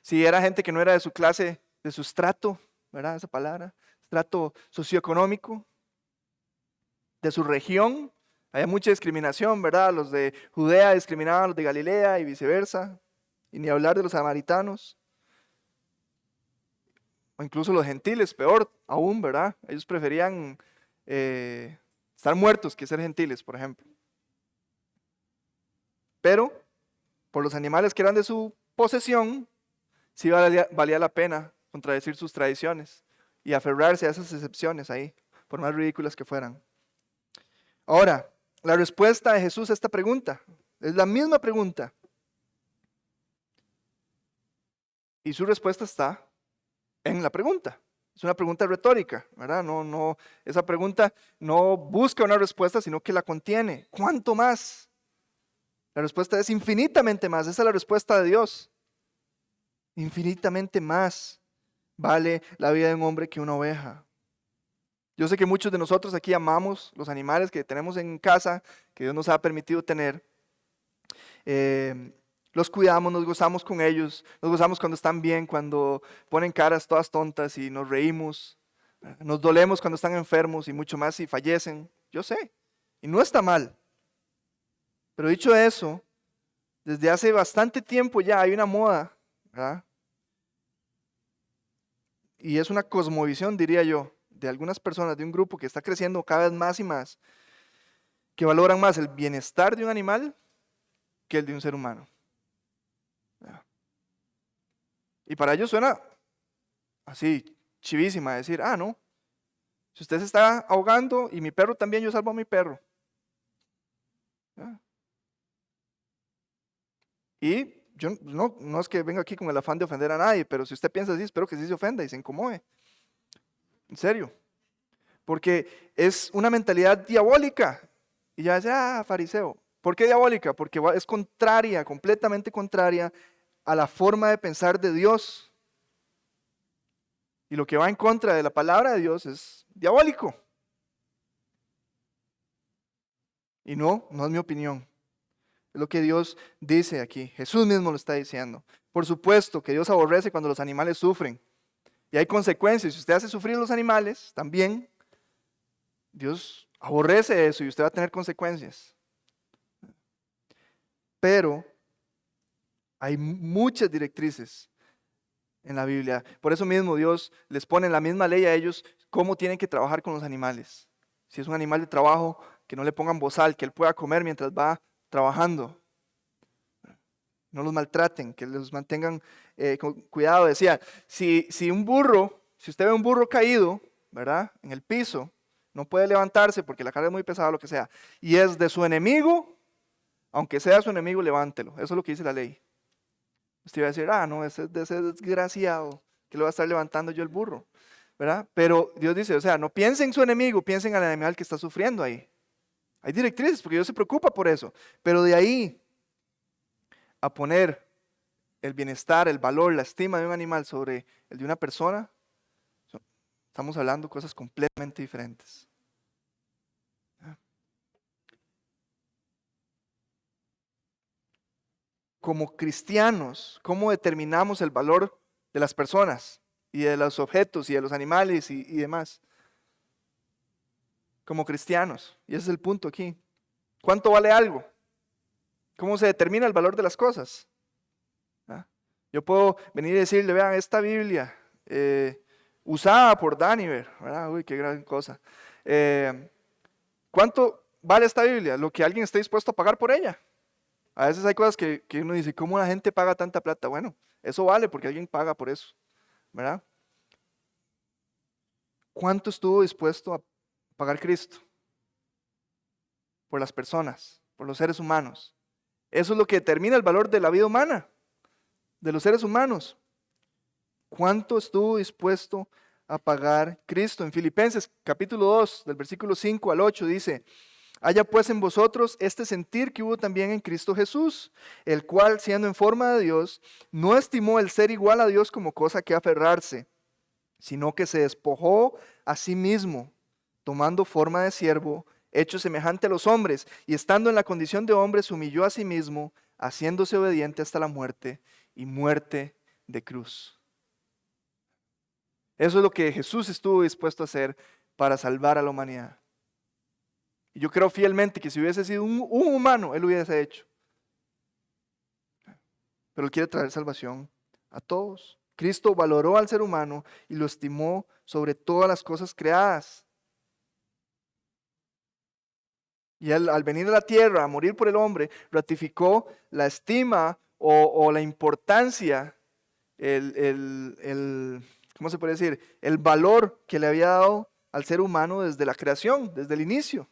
Si era gente que no era de su clase, de su estrato, ¿verdad? Esa palabra, estrato socioeconómico, de su región, había mucha discriminación, ¿verdad? Los de Judea discriminaban a los de Galilea y viceversa, y ni hablar de los samaritanos, o incluso los gentiles, peor aún, ¿verdad? Ellos preferían estar muertos que ser gentiles, por ejemplo. Pero por los animales que eran de su posesión, sí valía la pena contradecir sus tradiciones y aferrarse a esas excepciones ahí, por más ridículas que fueran. Ahora, la respuesta de Jesús a esta pregunta es la misma pregunta. Y su respuesta está en la pregunta. Es una pregunta retórica, ¿verdad? Esa pregunta no busca una respuesta, sino que la contiene. ¿Cuánto más? La respuesta es infinitamente más. Esa es la respuesta de Dios. Infinitamente más vale la vida de un hombre que una oveja. Yo sé que muchos de nosotros aquí amamos los animales que tenemos en casa, que Dios nos ha permitido tener. Los cuidamos, nos gozamos con ellos, nos gozamos cuando están bien, cuando ponen caras todas tontas y nos reímos. Nos dolemos cuando están enfermos y mucho más si fallecen. Yo sé, y no está mal. Pero dicho eso, desde hace bastante tiempo ya hay una moda, ¿verdad? Y es una cosmovisión, diría yo, de algunas personas, de un grupo que está creciendo cada vez más y más, que valoran más el bienestar de un animal que el de un ser humano. Y para ellos suena así, chivísima, decir, no, si usted se está ahogando y mi perro también, yo salvo a mi perro. Y yo no es que venga aquí con el afán de ofender a nadie, pero si usted piensa así, espero que sí se ofenda y se incomode. En serio. Porque es una mentalidad diabólica. Y ya dice, fariseo. ¿Por qué diabólica? Porque es contraria, completamente contraria a la forma de pensar de Dios. Y lo que va en contra de la palabra de Dios es diabólico. Y no es mi opinión. Es lo que Dios dice aquí. Jesús mismo lo está diciendo. Por supuesto que Dios aborrece cuando los animales sufren. Y hay consecuencias. Si usted hace sufrir a los animales, también Dios aborrece eso y usted va a tener consecuencias. Pero hay muchas directrices en la Biblia. Por eso mismo Dios les pone en la misma ley a ellos cómo tienen que trabajar con los animales. Si es un animal de trabajo, que no le pongan bozal, que él pueda comer mientras va trabajando. No los maltraten, que los mantengan con cuidado. Decía, si usted ve un burro caído, ¿verdad? En el piso, no puede levantarse porque la carga es muy pesada, lo que sea, y es de su enemigo, aunque sea su enemigo, levántelo. Eso es lo que dice la ley. Usted va a decir, no, ese es de ese desgraciado, que lo va a estar levantando yo el burro, ¿verdad? Pero Dios dice, o sea, no piensen en su enemigo, piensen al animal que está sufriendo ahí. Hay directrices porque Dios se preocupa por eso, pero de ahí a poner el bienestar, el valor, la estima de un animal sobre el de una persona, estamos hablando de cosas completamente diferentes. Como cristianos, ¿cómo determinamos el valor de las personas y de los objetos y de los animales y demás? Como cristianos, y ese es el punto aquí. ¿Cuánto vale algo? ¿Cómo se determina el valor de las cosas? Yo puedo venir y decirle, vean, esta Biblia, usada por Daniver, ¿verdad? Uy, qué gran cosa. ¿Cuánto vale esta Biblia? Lo que alguien esté dispuesto a pagar por ella. A veces hay cosas que uno dice, ¿cómo la gente paga tanta plata? Bueno, eso vale porque alguien paga por eso, ¿verdad? ¿Cuánto estuvo dispuesto a pagar Cristo por las personas, por los seres humanos? Eso es lo que determina el valor de la vida humana, de los seres humanos. ¿Cuánto estuvo dispuesto a pagar Cristo? En Filipenses capítulo 2, del versículo 5 al 8 dice: haya pues en vosotros este sentir que hubo también en Cristo Jesús, el cual, siendo en forma de Dios, no estimó el ser igual a Dios como cosa que aferrarse, sino que se despojó a sí mismo, tomando forma de siervo, hecho semejante a los hombres, y estando en la condición de hombre, se humilló a sí mismo, haciéndose obediente hasta la muerte, y muerte de cruz. Eso es lo que Jesús estuvo dispuesto a hacer para salvar a la humanidad. Y yo creo fielmente que si hubiese sido un humano, Él lo hubiese hecho. Pero Él quiere traer salvación a todos. Cristo valoró al ser humano y lo estimó sobre todas las cosas creadas. Y Él, al venir a la tierra a morir por el hombre, ratificó la estima o la importancia, ¿cómo se puede decir? El valor que le había dado al ser humano desde la creación, desde el inicio.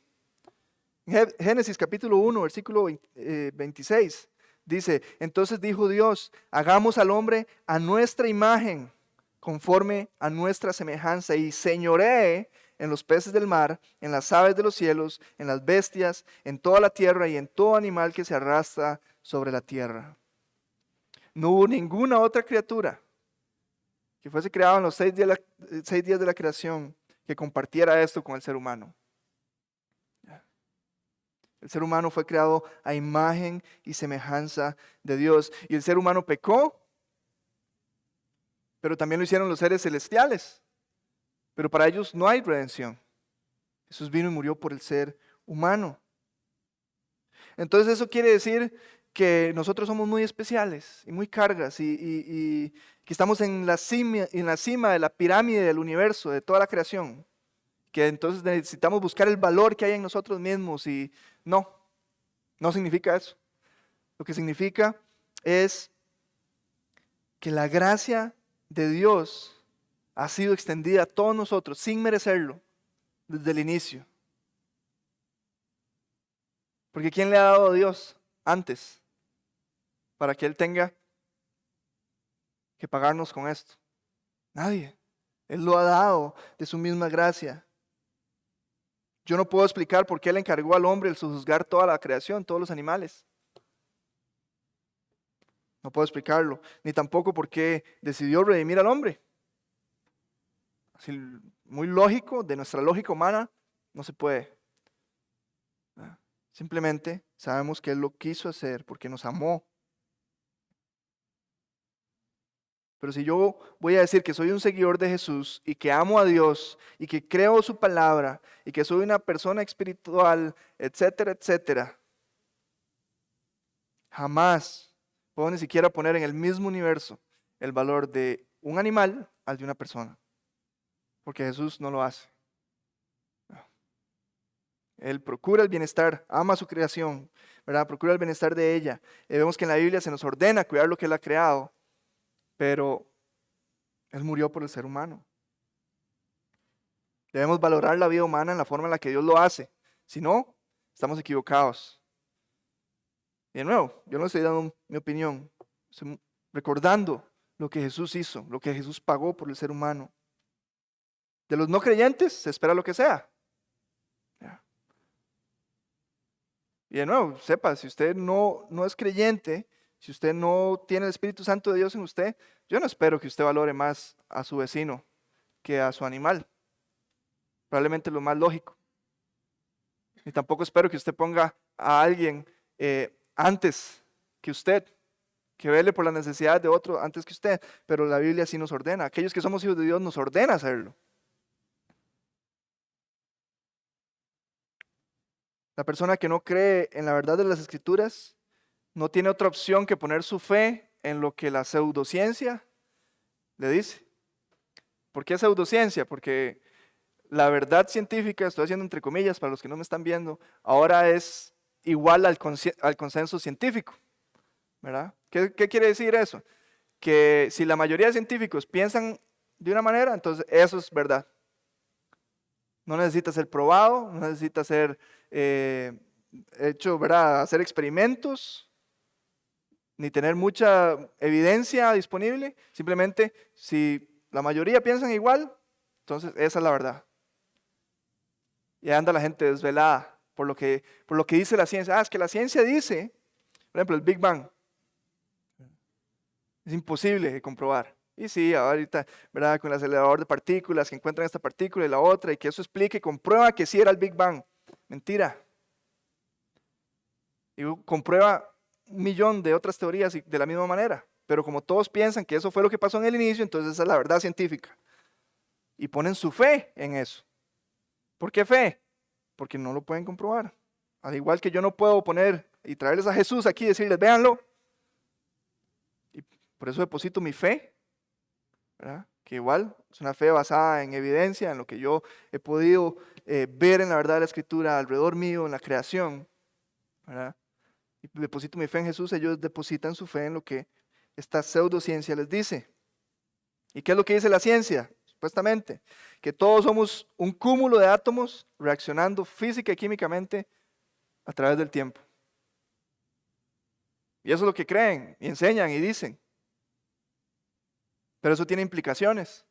Génesis capítulo 1, versículo 26, dice: entonces dijo Dios, hagamos al hombre a nuestra imagen, conforme a nuestra semejanza, y señoree en los peces del mar, en las aves de los cielos, en las bestias, en toda la tierra y en todo animal que se arrastra sobre la tierra. No hubo ninguna otra criatura que fuese creada en los 6 días de la creación que compartiera esto con el ser humano. El ser humano fue creado a imagen y semejanza de Dios. Y el ser humano pecó, pero también lo hicieron los seres celestiales. Pero para ellos no hay redención. Jesús vino y murió por el ser humano. Entonces eso quiere decir que nosotros somos muy especiales y muy cargas y que estamos en la cima de la pirámide del universo, de toda la creación. Que entonces necesitamos buscar el valor que hay en nosotros mismos y no significa eso. Lo que significa es que la gracia de Dios ha sido extendida a todos nosotros sin merecerlo desde el inicio. Porque ¿quién le ha dado a Dios antes para que Él tenga que pagarnos con esto? Nadie. Él lo ha dado de su misma gracia. Yo no puedo explicar por qué Él encargó al hombre el sojuzgar toda la creación, todos los animales. No puedo explicarlo, ni tampoco por qué decidió redimir al hombre. Así, muy lógico, de nuestra lógica humana, no se puede. Simplemente sabemos que Él lo quiso hacer porque nos amó. Pero si yo voy a decir que soy un seguidor de Jesús y que amo a Dios y que creo su palabra y que soy una persona espiritual, etcétera, etcétera, jamás puedo ni siquiera poner en el mismo universo el valor de un animal al de una persona. Porque Jesús no lo hace. Él procura el bienestar, ama su creación, ¿verdad? Procura el bienestar de ella. Y vemos que en la Biblia se nos ordena cuidar lo que Él ha creado, pero Él murió por el ser humano. Debemos valorar la vida humana en la forma en la que Dios lo hace. Si no, estamos equivocados. Y de nuevo, yo no estoy dando mi opinión, estoy recordando lo que Jesús hizo, lo que Jesús pagó por el ser humano. De los no creyentes se espera lo que sea. Y de nuevo, sepa, si usted no es creyente, si usted no tiene el Espíritu Santo de Dios en usted, yo no espero que usted valore más a su vecino que a su animal. Probablemente lo más lógico. Y tampoco espero que usted ponga a alguien antes que usted, que vele por las necesidades de otro antes que usted. Pero la Biblia sí nos ordena. Aquellos que somos hijos de Dios nos ordena hacerlo. La persona que no cree en la verdad de las Escrituras no tiene otra opción que poner su fe en lo que la pseudociencia le dice. ¿Por qué pseudociencia? Porque la verdad científica, estoy haciendo entre comillas para los que no me están viendo, ahora es igual al consenso científico, ¿verdad? ¿Qué quiere decir eso? Que si la mayoría de científicos piensan de una manera, entonces eso es verdad. No necesita ser probado, no necesita ser hecho, ¿verdad? Hacer experimentos, ni tener mucha evidencia disponible. Simplemente, si la mayoría piensan igual, entonces esa es la verdad. Y anda la gente desvelada por lo que dice la ciencia. Es que la ciencia dice, por ejemplo, el Big Bang. Es imposible de comprobar. Y sí, ahorita, ¿verdad? Con el acelerador de partículas, que encuentran esta partícula y la otra, y que eso explique, comprueba que sí era el Big Bang. Mentira. Y comprueba 1.000.000 de otras teorías de la misma manera. Pero como todos piensan que eso fue lo que pasó en el inicio, entonces esa es la verdad científica. Y ponen su fe en eso. ¿Por qué fe? Porque no lo pueden comprobar. Al igual que yo no puedo poner y traerles a Jesús aquí y decirles, véanlo. Y por eso deposito mi fe, ¿verdad? Que igual es una fe basada en evidencia, en lo que yo he podido ver en la verdad de la Escritura alrededor mío, en la creación, ¿verdad? Y deposito mi fe en Jesús, ellos depositan su fe en lo que esta pseudociencia les dice. ¿Y qué es lo que dice la ciencia? Supuestamente, que todos somos un cúmulo de átomos reaccionando física y químicamente a través del tiempo. Y eso es lo que creen, y enseñan, y dicen. Pero eso tiene implicaciones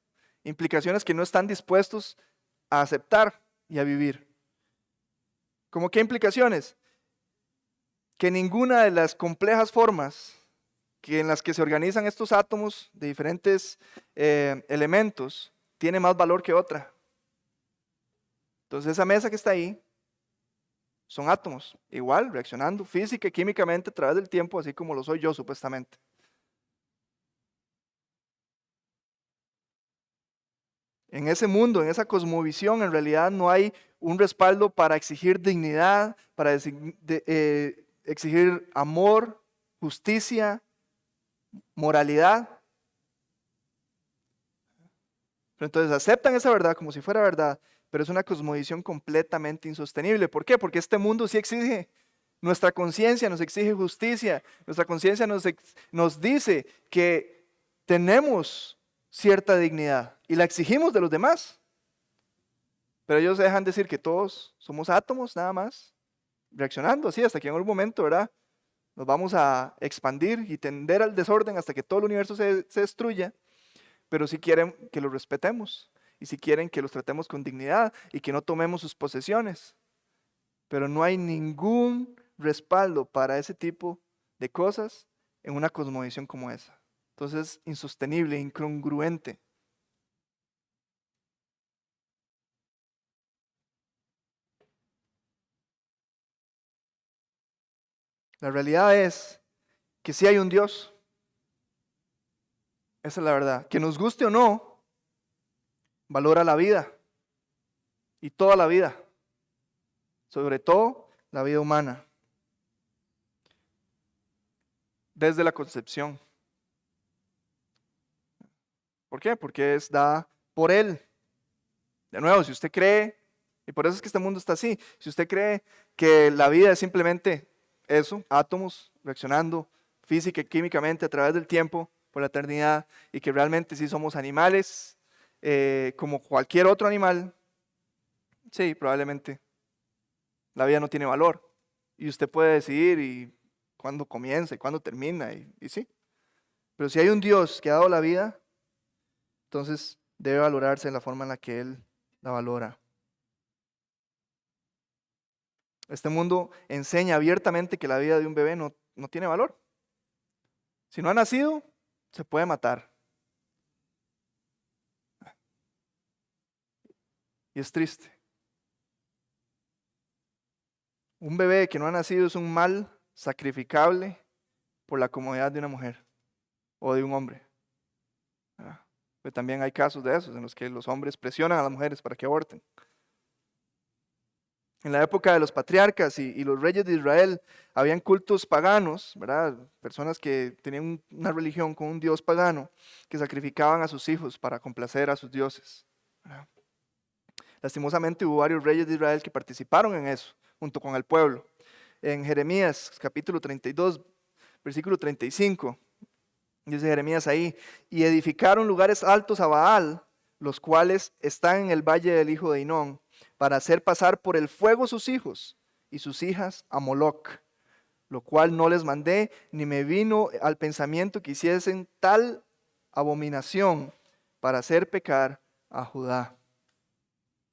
que no están dispuestos a aceptar y a vivir. ¿Cómo qué implicaciones? Que ninguna de las complejas formas en las que se organizan estos átomos de diferentes elementos tiene más valor que otra. Entonces esa mesa que está ahí son átomos, igual, reaccionando física y químicamente a través del tiempo, así como lo soy yo supuestamente. En ese mundo, en esa cosmovisión, en realidad no hay un respaldo para exigir dignidad, para exigir amor, justicia, moralidad. Pero entonces aceptan esa verdad como si fuera verdad, pero es una cosmovisión completamente insostenible. ¿Por qué? Porque este mundo sí exige, nuestra conciencia nos exige justicia, nuestra conciencia nos dice que tenemos cierta dignidad y la exigimos de los demás. Pero ellos dejan decir que todos somos átomos nada más, reaccionando así hasta que en algún momento, ¿verdad? Nos vamos a expandir y tender al desorden hasta que todo el universo se destruya. Pero si quieren que los respetemos y si quieren que los tratemos con dignidad y que no tomemos sus posesiones. Pero no hay ningún respaldo para ese tipo de cosas en una cosmovisión como esa. Entonces es insostenible, incongruente. La realidad es que sí hay un Dios. Esa es la verdad. Que nos guste o no, valora la vida y toda la vida. Sobre todo la vida humana. Desde la concepción. ¿Por qué? Porque es dada por Él. De nuevo, si usted cree, y por eso es que este mundo está así, si usted cree que la vida es simplemente eso, átomos reaccionando física y químicamente a través del tiempo por la eternidad, y que realmente sí somos animales, como cualquier otro animal, sí, probablemente la vida no tiene valor. Y usted puede decidir cuándo comienza y cuándo termina, y sí. Pero si hay un Dios que ha dado la vida, entonces debe valorarse en la forma en la que Él la valora. Este mundo enseña abiertamente que la vida de un bebé no tiene valor. Si no ha nacido, se puede matar. Y es triste. Un bebé que no ha nacido es un mal sacrificable por la comodidad de una mujer o de un hombre. Pero también hay casos de esos en los que los hombres presionan a las mujeres para que aborten. En la época de los patriarcas y los reyes de Israel, habían cultos paganos, ¿verdad? Personas que tenían una religión con un dios pagano, que sacrificaban a sus hijos para complacer a sus dioses, ¿verdad? Lastimosamente hubo varios reyes de Israel que participaron en eso, junto con el pueblo. En Jeremías capítulo 32, versículo 35, dice Jeremías ahí, y edificaron lugares altos a Baal, los cuales están en el valle del hijo de Hinón, para hacer pasar por el fuego sus hijos y sus hijas a Moloc, lo cual no les mandé, ni me vino al pensamiento que hiciesen tal abominación para hacer pecar a Judá.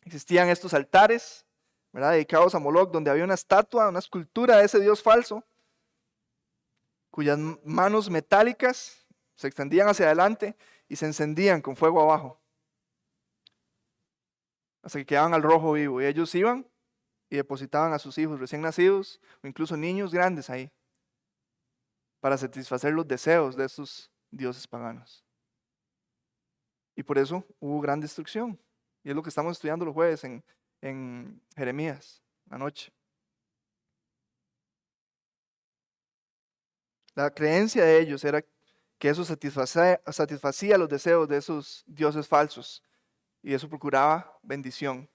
Existían estos altares, ¿verdad?, dedicados a Moloc, donde había una estatua, una escultura de ese dios falso, cuyas manos metálicas se extendían hacia adelante y se encendían con fuego abajo, hasta que quedaban al rojo vivo. Y ellos iban y depositaban a sus hijos recién nacidos, o incluso niños grandes ahí, para satisfacer los deseos de estos dioses paganos. Y por eso hubo gran destrucción. Y es lo que estamos estudiando los jueves en Jeremías, anoche. La creencia de ellos era que eso satisfacía los deseos de esos dioses falsos. Y eso procuraba bendición,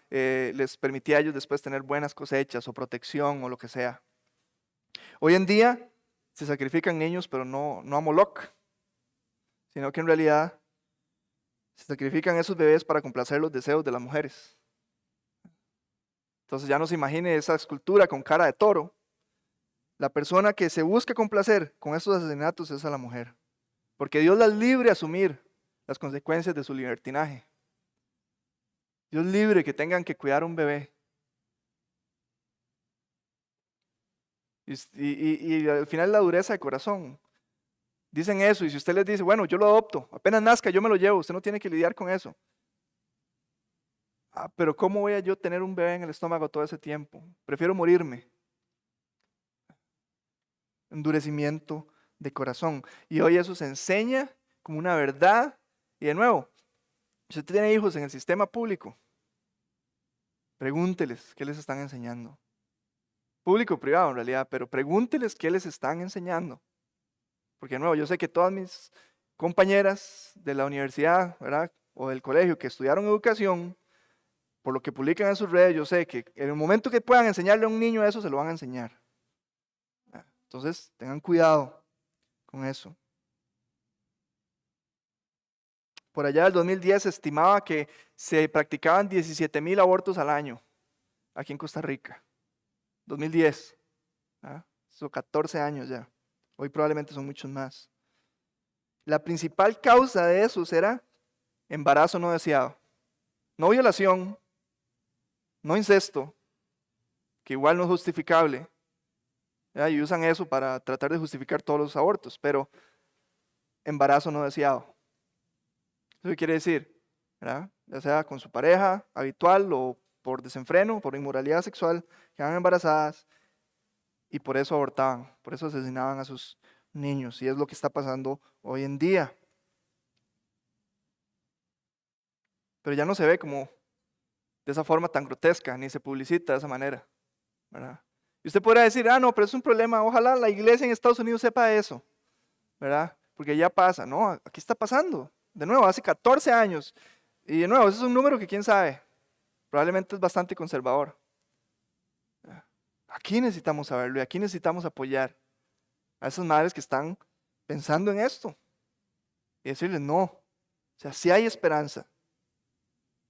les permitía a ellos después tener buenas cosechas o protección o lo que sea. Hoy en día se sacrifican niños, pero no a Moloc, sino que en realidad se sacrifican esos bebés para complacer los deseos de las mujeres. Entonces ya no se imagine esa escultura con cara de toro. La persona que se busca complacer con esos asesinatos es a la mujer, porque Dios las libre a asumir las consecuencias de su libertinaje. Dios libre que tengan que cuidar a un bebé. Y al final la dureza de corazón. Dicen eso, y si usted les dice, bueno, yo lo adopto, apenas nazca yo me lo llevo, usted no tiene que lidiar con eso. Pero ¿cómo voy a yo tener un bebé en el estómago todo ese tiempo? Prefiero morirme. Endurecimiento de corazón. Y hoy eso se enseña como una verdad. Y de nuevo, si usted tiene hijos en el sistema público, pregúnteles qué les están enseñando. Público o privado en realidad, pero pregúnteles qué les están enseñando. Porque de nuevo, yo sé que todas mis compañeras de la universidad, ¿verdad?, o del colegio que estudiaron educación, por lo que publican en sus redes, yo sé que en el momento que puedan enseñarle a un niño eso, se lo van a enseñar. Entonces, tengan cuidado con eso. Por allá del 2010 se estimaba que se practicaban 17,000 abortos al año aquí en Costa Rica. 2010. Son 14 años ya. Hoy probablemente son muchos más. La principal causa de esos era embarazo no deseado. No violación, no incesto, que igual no es justificable. Y usan eso para tratar de justificar todos los abortos, pero embarazo no deseado. ¿Eso qué quiere decir? ¿Verdad? Ya sea con su pareja habitual o por desenfreno, por inmoralidad sexual, quedaban embarazadas y por eso abortaban, por eso asesinaban a sus niños. Y es lo que está pasando hoy en día. Pero ya no se ve como de esa forma tan grotesca, ni se publicita de esa manera, ¿verdad? Y usted podrá decir, no, pero es un problema, ojalá la iglesia en Estados Unidos sepa eso, ¿verdad? Porque ya pasa. No, aquí está pasando. De nuevo, hace 14 años. Y de nuevo, ese es un número que quién sabe, probablemente es bastante conservador. Aquí necesitamos saberlo y aquí necesitamos apoyar a esas madres que están pensando en esto. Y decirles, no, o sea, sí hay esperanza.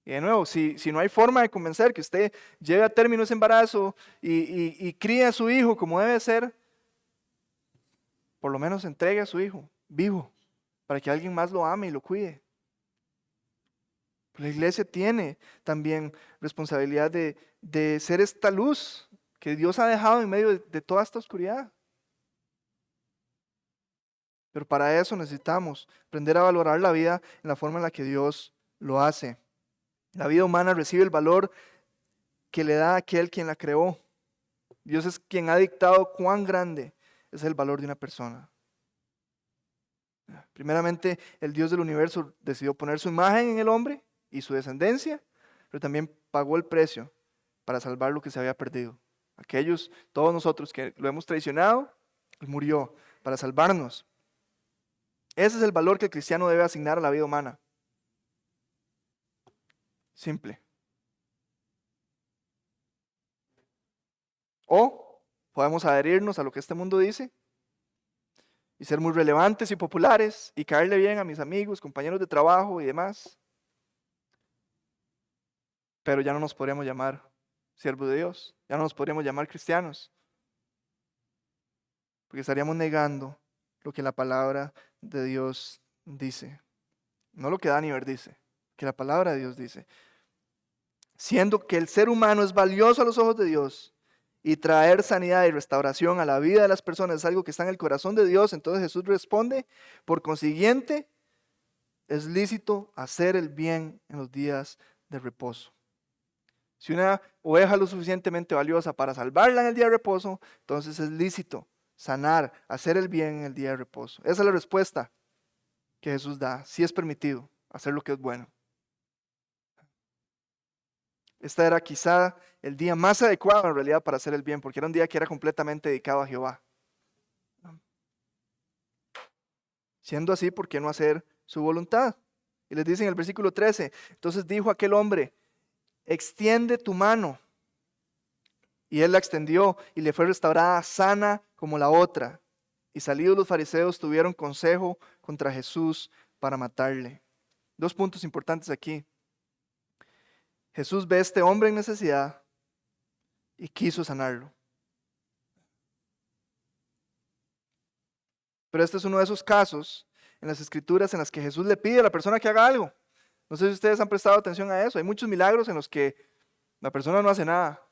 Y de nuevo, si no hay forma de convencer que usted lleve a término ese embarazo y críe a su hijo como debe ser, por lo menos entregue a su hijo vivo para que alguien más lo ame y lo cuide. La iglesia tiene también responsabilidad de ser esta luz que Dios ha dejado en medio de toda esta oscuridad. Pero para eso necesitamos aprender a valorar la vida en la forma en la que Dios lo hace. La vida humana recibe el valor que le da aquel quien la creó. Dios es quien ha dictado cuán grande es el valor de una persona. Primeramente, el Dios del universo decidió poner su imagen en el hombre y su descendencia, pero también pagó el precio para salvar lo que se había perdido. Aquellos, todos nosotros que lo hemos traicionado, Él murió para salvarnos. Ese es el valor que el cristiano debe asignar a la vida humana. Simple. O podemos adherirnos a lo que este mundo dice y ser muy relevantes y populares y caerle bien a mis amigos, compañeros de trabajo y demás. Pero ya no nos podríamos llamar siervos de Dios, ya no nos podríamos llamar cristianos, porque estaríamos negando lo que la palabra de Dios dice. No lo que Daniel dice, que la palabra de Dios dice. Siendo que el ser humano es valioso a los ojos de Dios y traer sanidad y restauración a la vida de las personas es algo que está en el corazón de Dios, entonces Jesús responde, por consiguiente, es lícito hacer el bien en los días de reposo. Si una oveja es lo suficientemente valiosa para salvarla en el día de reposo, entonces es lícito sanar, hacer el bien en el día de reposo. Esa es la respuesta que Jesús da. Sí es permitido hacer lo que es bueno. Este era quizá el día más adecuado en realidad para hacer el bien, porque era un día que era completamente dedicado a Jehová. Siendo así, ¿por qué no hacer su voluntad? Y les dice en el versículo 13, entonces dijo aquel hombre, extiende tu mano. Y él la extendió y le fue restaurada sana como la otra. Y salidos los fariseos tuvieron consejo contra Jesús para matarle. 2 puntos importantes aquí. Jesús ve a este hombre en necesidad y quiso sanarlo. Pero este es uno de esos casos en las Escrituras en las que Jesús le pide a la persona que haga algo. No sé si ustedes han prestado atención a eso. Hay muchos milagros en los que la persona no hace nada.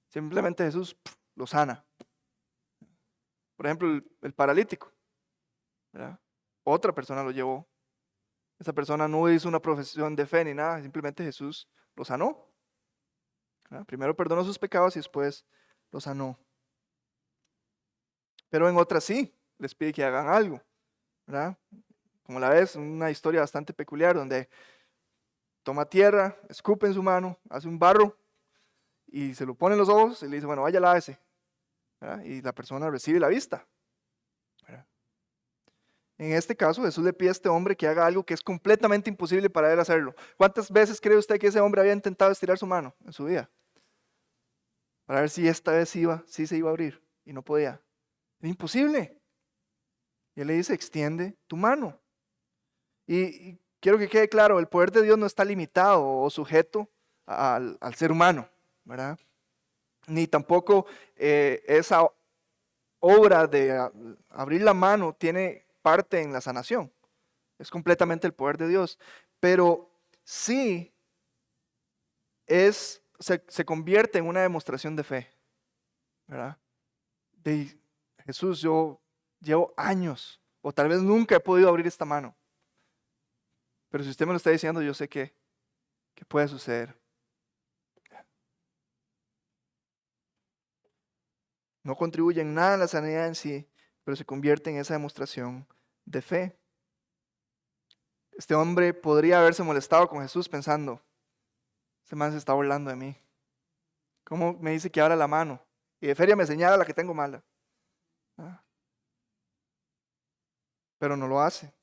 Simplemente Jesús lo sana. Por ejemplo, el paralítico, ¿verdad? Otra persona lo llevó. Esa persona no hizo una profesión de fe ni nada. Simplemente Jesús lo sanó. ¿Verdad? Primero perdonó sus pecados y después lo sanó. Pero en otras sí, les pide que hagan algo, ¿verdad? Como la ves, una historia bastante peculiar donde toma tierra, escupe en su mano, hace un barro y se lo pone en los ojos y le dice, bueno, vaya, lávese, ¿verdad? Y la persona recibe la vista, ¿verdad? En este caso, Jesús le pide a este hombre que haga algo que es completamente imposible para él hacerlo. ¿Cuántas veces cree usted que ese hombre había intentado estirar su mano en su vida? Para ver si esta vez sí se iba a abrir y no podía. Es imposible. Y él le dice, extiende tu mano. Y quiero que quede claro, el poder de Dios no está limitado o sujeto al ser humano, ¿verdad? Ni tampoco esa obra de abrir la mano tiene parte en la sanación. Es completamente el poder de Dios. Pero sí se convierte en una demostración de fe, ¿verdad? De Jesús, yo llevo años, o tal vez nunca he podido abrir esta mano. Pero si usted me lo está diciendo, yo sé que puede suceder. No contribuye en nada a la sanidad en sí, pero se convierte en esa demostración de fe. Este hombre podría haberse molestado con Jesús pensando, este man se está burlando de mí. ¿Cómo me dice que abra la mano? Y de feria me señala la que tengo mala. Pero no lo hace.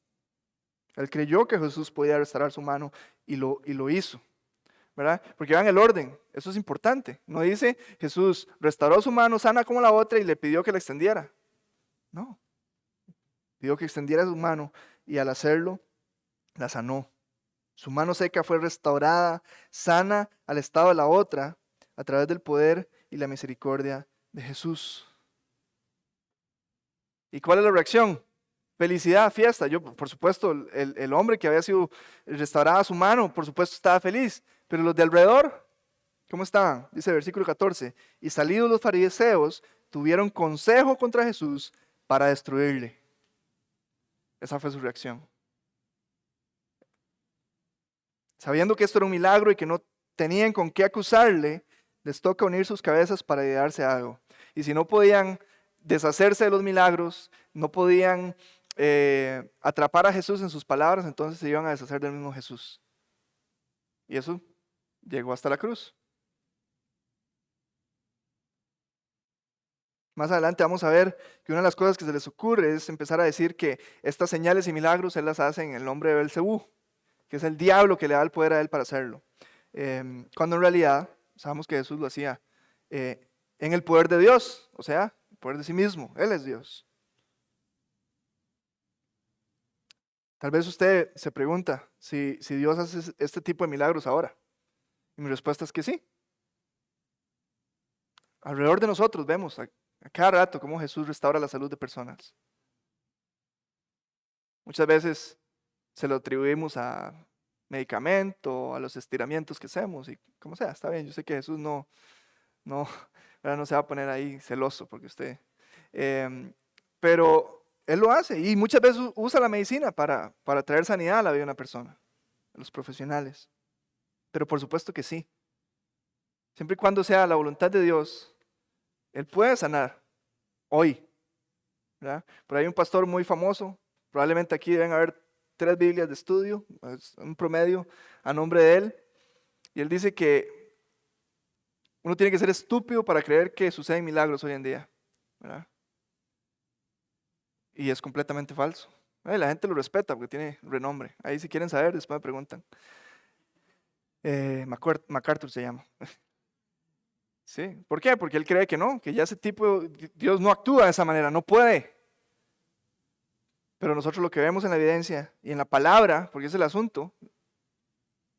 Él creyó que Jesús podía restaurar su mano y lo hizo, ¿verdad? Porque vean el orden, eso es importante. No dice Jesús restauró su mano sana como la otra y le pidió que la extendiera. No, pidió que extendiera su mano y al hacerlo, la sanó. Su mano seca fue restaurada, sana al estado de la otra, a través del poder y la misericordia de Jesús. ¿Y cuál es la reacción? Felicidad, fiesta. Yo, por supuesto, el hombre que había sido restaurada su mano, por supuesto estaba feliz. Pero los de alrededor, ¿cómo estaban? Dice el versículo 14. Y salidos los fariseos, tuvieron consejo contra Jesús para destruirle. Esa fue su reacción. Sabiendo que esto era un milagro y que no tenían con qué acusarle, les toca unir sus cabezas para ayudarse a algo. Y si no podían deshacerse de los milagros, no podían atrapar a Jesús en sus palabras, entonces se iban a deshacer del mismo Jesús. Y eso llegó hasta la cruz. Más adelante vamos a ver que una de las cosas que se les ocurre es empezar a decir que estas señales y milagros Él las hace en el nombre de Belcebú, que es el diablo que le da el poder a él para hacerlo. Cuando en realidad sabemos que Jesús lo hacía en el poder de Dios, o sea, el poder de sí mismo. Él es Dios. Tal vez usted se pregunta si Dios hace este tipo de milagros ahora. Y mi respuesta es que sí. Alrededor de nosotros vemos a cada rato cómo Jesús restaura la salud de personas. Muchas veces se lo atribuimos a medicamento, a los estiramientos que hacemos y como sea, está bien. Yo sé que Jesús no, ¿verdad? No se va a poner ahí celoso porque usted... pero Él lo hace y muchas veces usa la medicina para traer sanidad a la vida de una persona, a los profesionales. Pero por supuesto que sí. Siempre y cuando sea la voluntad de Dios, Él puede sanar hoy, ¿verdad? Pero hay un pastor muy famoso, probablemente aquí deben haber 3 Biblias de estudio, un promedio a nombre de él, y él dice que uno tiene que ser estúpido para creer que suceden milagros hoy en día, ¿verdad? Y es completamente falso. La gente lo respeta porque tiene renombre. Ahí si quieren saber, después me preguntan. MacArthur se llama. Sí. ¿Por qué? Porque él cree que no, que ya ese tipo, Dios no actúa de esa manera, no puede. Pero nosotros lo que vemos en la evidencia y en la palabra, porque es el asunto,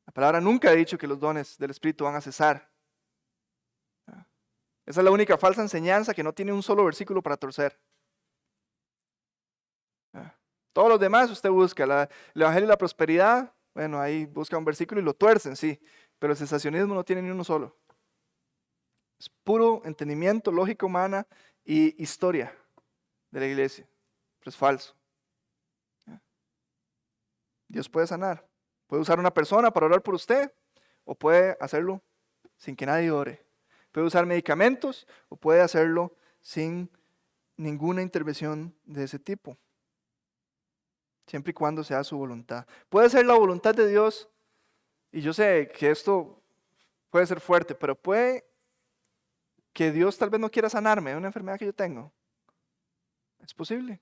la palabra nunca ha dicho que los dones del Espíritu van a cesar. Esa es la única falsa enseñanza que no tiene un solo versículo para torcer. Todos los demás usted busca, el Evangelio de la Prosperidad, bueno, ahí busca un versículo y lo tuercen, sí, pero el cesacionismo no tiene ni uno solo. Es puro entendimiento, lógica humana y historia de la iglesia, pero es falso. Dios puede sanar, puede usar una persona para orar por usted o puede hacerlo sin que nadie ore. Puede usar medicamentos o puede hacerlo sin ninguna intervención de ese tipo. Siempre y cuando sea su voluntad. Puede ser la voluntad de Dios, y yo sé que esto puede ser fuerte, pero puede que Dios tal vez no quiera sanarme de una enfermedad que yo tengo. Es posible.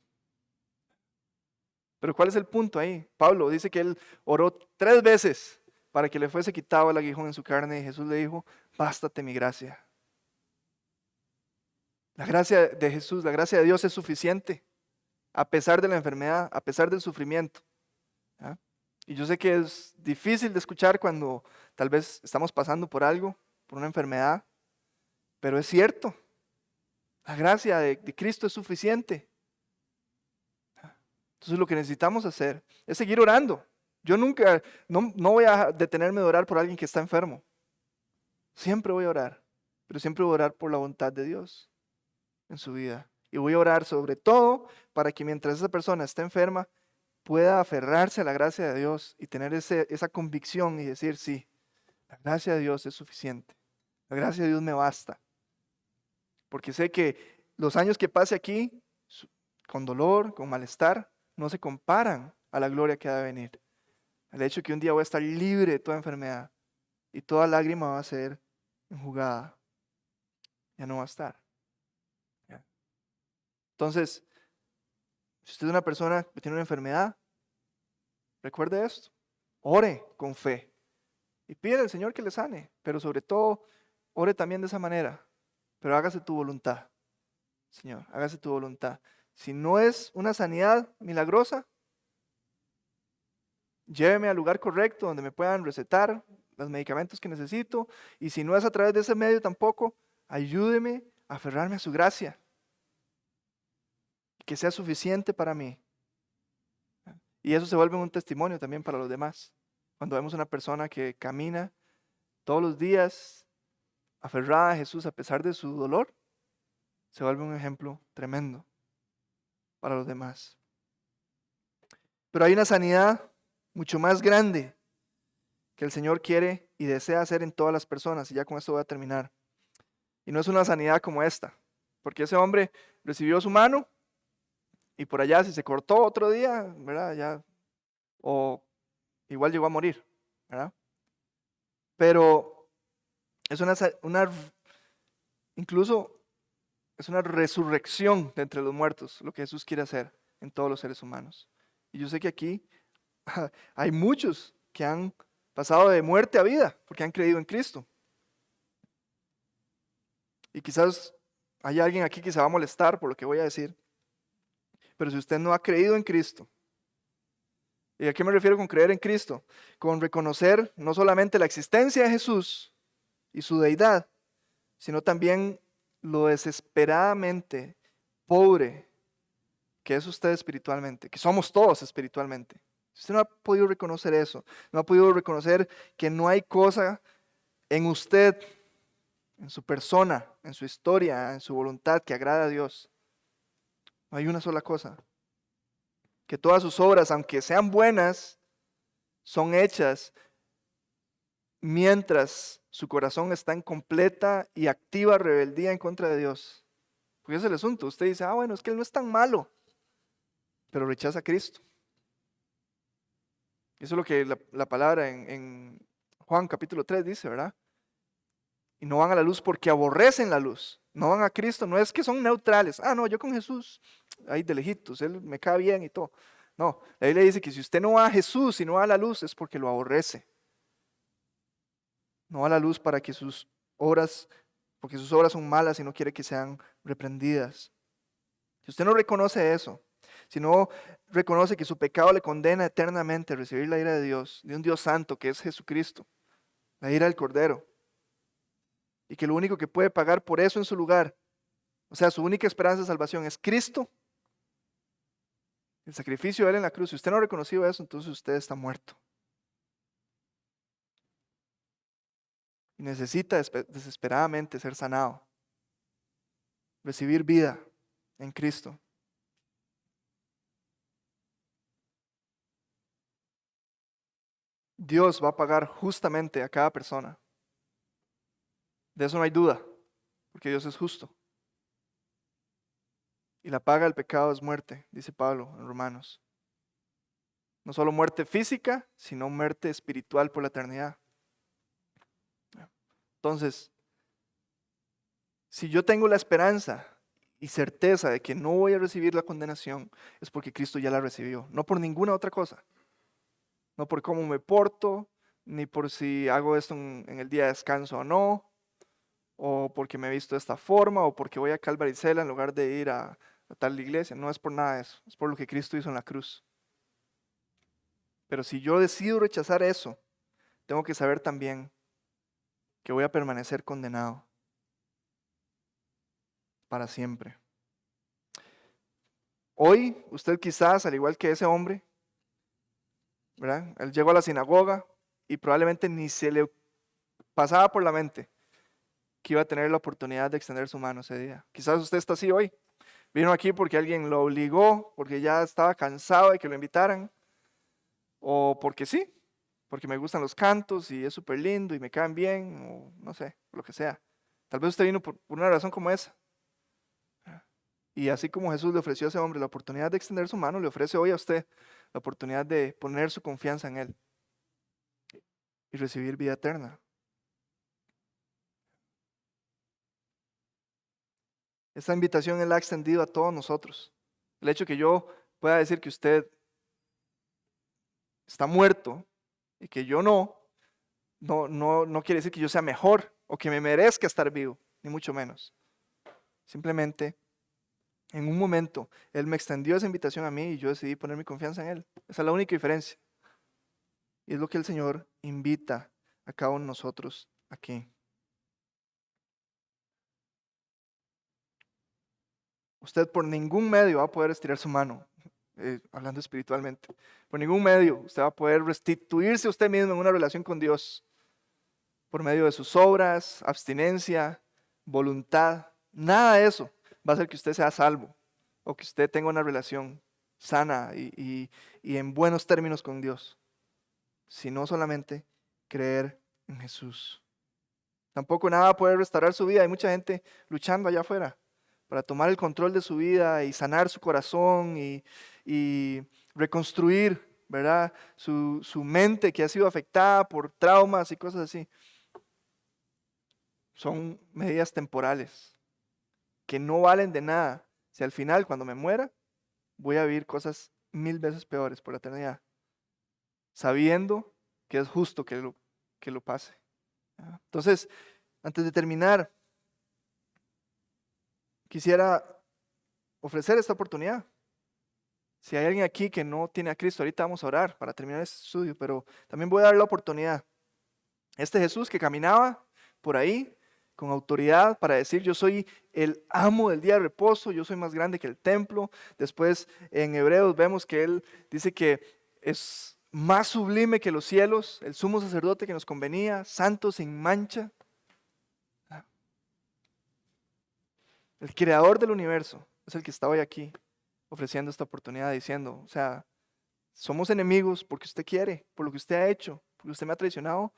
Pero ¿cuál es el punto ahí? Pablo dice que él oró 3 veces para que le fuese quitado el aguijón en su carne y Jesús le dijo, bástate mi gracia. La gracia de Jesús, la gracia de Dios es suficiente a pesar de la enfermedad, a pesar del sufrimiento. ¿Ah? Y yo sé que es difícil de escuchar cuando tal vez estamos pasando por algo, por una enfermedad, pero es cierto. La gracia de Cristo es suficiente. Entonces lo que necesitamos hacer es seguir orando. Yo nunca, no voy a detenerme de orar por alguien que está enfermo. Siempre voy a orar, pero siempre voy a orar por la voluntad de Dios en su vida. Y voy a orar sobre todo para que mientras esa persona esté enferma, pueda aferrarse a la gracia de Dios y tener esa convicción y decir, sí, la gracia de Dios es suficiente. La gracia de Dios me basta. Porque sé que los años que pase aquí, con dolor, con malestar, no se comparan a la gloria que ha de venir. El hecho de que un día voy a estar libre de toda enfermedad y toda lágrima va a ser enjugada. Ya no va a estar. ¿Ya? Entonces, si usted es una persona que tiene una enfermedad, recuerde esto. Ore con fe y pídele al Señor que le sane, pero sobre todo, ore también de esa manera. Pero hágase tu voluntad, Señor, hágase tu voluntad. Si no es una sanidad milagrosa, lléveme al lugar correcto donde me puedan recetar los medicamentos que necesito. Y si no es a través de ese medio tampoco, ayúdeme a aferrarme a su gracia. Que sea suficiente para mí. Y eso se vuelve un testimonio también para los demás. Cuando vemos una persona que camina todos los días aferrada a Jesús a pesar de su dolor, se vuelve un ejemplo tremendo para los demás. Pero hay una sanidad mucho más grande que el Señor quiere y desea hacer en todas las personas. Y ya con esto voy a terminar. Y no es una sanidad como esta, porque ese hombre recibió su mano y por allá si se cortó otro día, ¿verdad? Ya, o igual llegó a morir, ¿verdad? Pero es incluso es una resurrección de entre los muertos, lo que Jesús quiere hacer en todos los seres humanos. Y yo sé que aquí hay muchos que han pasado de muerte a vida porque han creído en Cristo. Y quizás hay alguien aquí que se va a molestar por lo que voy a decir, pero si usted no ha creído en Cristo, ¿y a qué me refiero con creer en Cristo? Con reconocer no solamente la existencia de Jesús y su deidad, sino también lo desesperadamente pobre que es usted espiritualmente, que somos todos espiritualmente. Si usted no ha podido reconocer eso, no ha podido reconocer que no hay cosa en usted, en su persona, en su historia, en su voluntad que agrada a Dios, no hay una sola cosa. Que todas sus obras, aunque sean buenas, son hechas mientras su corazón está en completa y activa rebeldía en contra de Dios. Porque ese es el asunto. Usted dice, bueno, es que él no es tan malo, pero rechaza a Cristo. Eso es lo que la palabra en Juan capítulo 3 dice, ¿verdad? Y no van a la luz porque aborrecen la luz. No van a Cristo, no es que son neutrales. No, yo con Jesús, ahí de lejitos, Él me cae bien y todo. No, la Biblia dice que si usted no va a Jesús y no va a la luz es porque lo aborrece. No va a la luz para que sus obras, porque sus obras son malas y no quiere que sean reprendidas. Si usted no reconoce eso, si no reconoce que su pecado le condena eternamente a recibir la ira de Dios, de un Dios santo que es Jesucristo, la ira del Cordero, y que lo único que puede pagar por eso en su lugar, o sea, su única esperanza de salvación es Cristo, el sacrificio de Él en la cruz. Si usted no ha reconocido eso, entonces usted está muerto. Y necesita desesperadamente ser sanado, recibir vida en Cristo. Dios va a pagar justamente a cada persona. De eso no hay duda, porque Dios es justo. Y la paga del pecado es muerte, dice Pablo en Romanos. No solo muerte física, sino muerte espiritual por la eternidad. Entonces, si yo tengo la esperanza y certeza de que no voy a recibir la condenación, es porque Cristo ya la recibió, no por ninguna otra cosa. No por cómo me porto, ni por si hago esto en el día de descanso o no, o porque me he visto de esta forma, o porque voy a Calvaricela en lugar de ir a tal iglesia. No es por nada de eso, es por lo que Cristo hizo en la cruz. Pero si yo decido rechazar eso, tengo que saber también que voy a permanecer condenado para siempre. Hoy, usted quizás, al igual que ese hombre, ¿verdad? Él llegó a la sinagoga y probablemente ni se le pasaba por la mente que iba a tener la oportunidad de extender su mano ese día. Quizás usted está así hoy. Vino aquí porque alguien lo obligó, porque ya estaba cansado de que lo invitaran, o porque sí, porque me gustan los cantos y es súper lindo y me caen bien, o no sé, lo que sea. Tal vez usted vino por una razón como esa. Y así como Jesús le ofreció a ese hombre la oportunidad de extender su mano, le ofrece hoy a usted la oportunidad de poner su confianza en Él y recibir vida eterna. Esta invitación Él la ha extendido a todos nosotros. El hecho que yo pueda decir que usted está muerto y que yo no quiere decir que yo sea mejor o que me merezca estar vivo, ni mucho menos. Simplemente, en un momento, Él me extendió esa invitación a mí y yo decidí poner mi confianza en Él. Esa es la única diferencia. Y es lo que el Señor invita a cada uno de nosotros aquí. Usted por ningún medio va a poder estirar su mano, hablando espiritualmente. Por ningún medio usted va a poder restituirse a usted mismo en una relación con Dios. Por medio de sus obras, abstinencia, voluntad. Nada de eso va a hacer que usted sea salvo o que usted tenga una relación sana y en buenos términos con Dios. Sino solamente creer en Jesús. Tampoco nada va a poder restaurar su vida. Hay mucha gente luchando allá afuera para tomar el control de su vida y sanar su corazón y reconstruir, ¿verdad? Su mente que ha sido afectada por traumas y cosas así. Son medidas temporales que no valen de nada. Si al final, cuando me muera, voy a vivir cosas 1000 veces peores por la eternidad. Sabiendo que es justo que lo pase. Entonces, antes de terminar, quisiera ofrecer esta oportunidad. Si hay alguien aquí que no tiene a Cristo, ahorita vamos a orar para terminar este estudio, pero también voy a dar la oportunidad. Este Jesús que caminaba por ahí con autoridad para decir: yo soy el amo del día de reposo, yo soy más grande que el templo. Después en Hebreos vemos que él dice que es más sublime que los cielos, el sumo sacerdote que nos convenía, santo sin mancha. El creador del universo es el que está hoy aquí ofreciendo esta oportunidad, diciendo, o sea, somos enemigos porque usted quiere, por lo que usted ha hecho, porque usted me ha traicionado,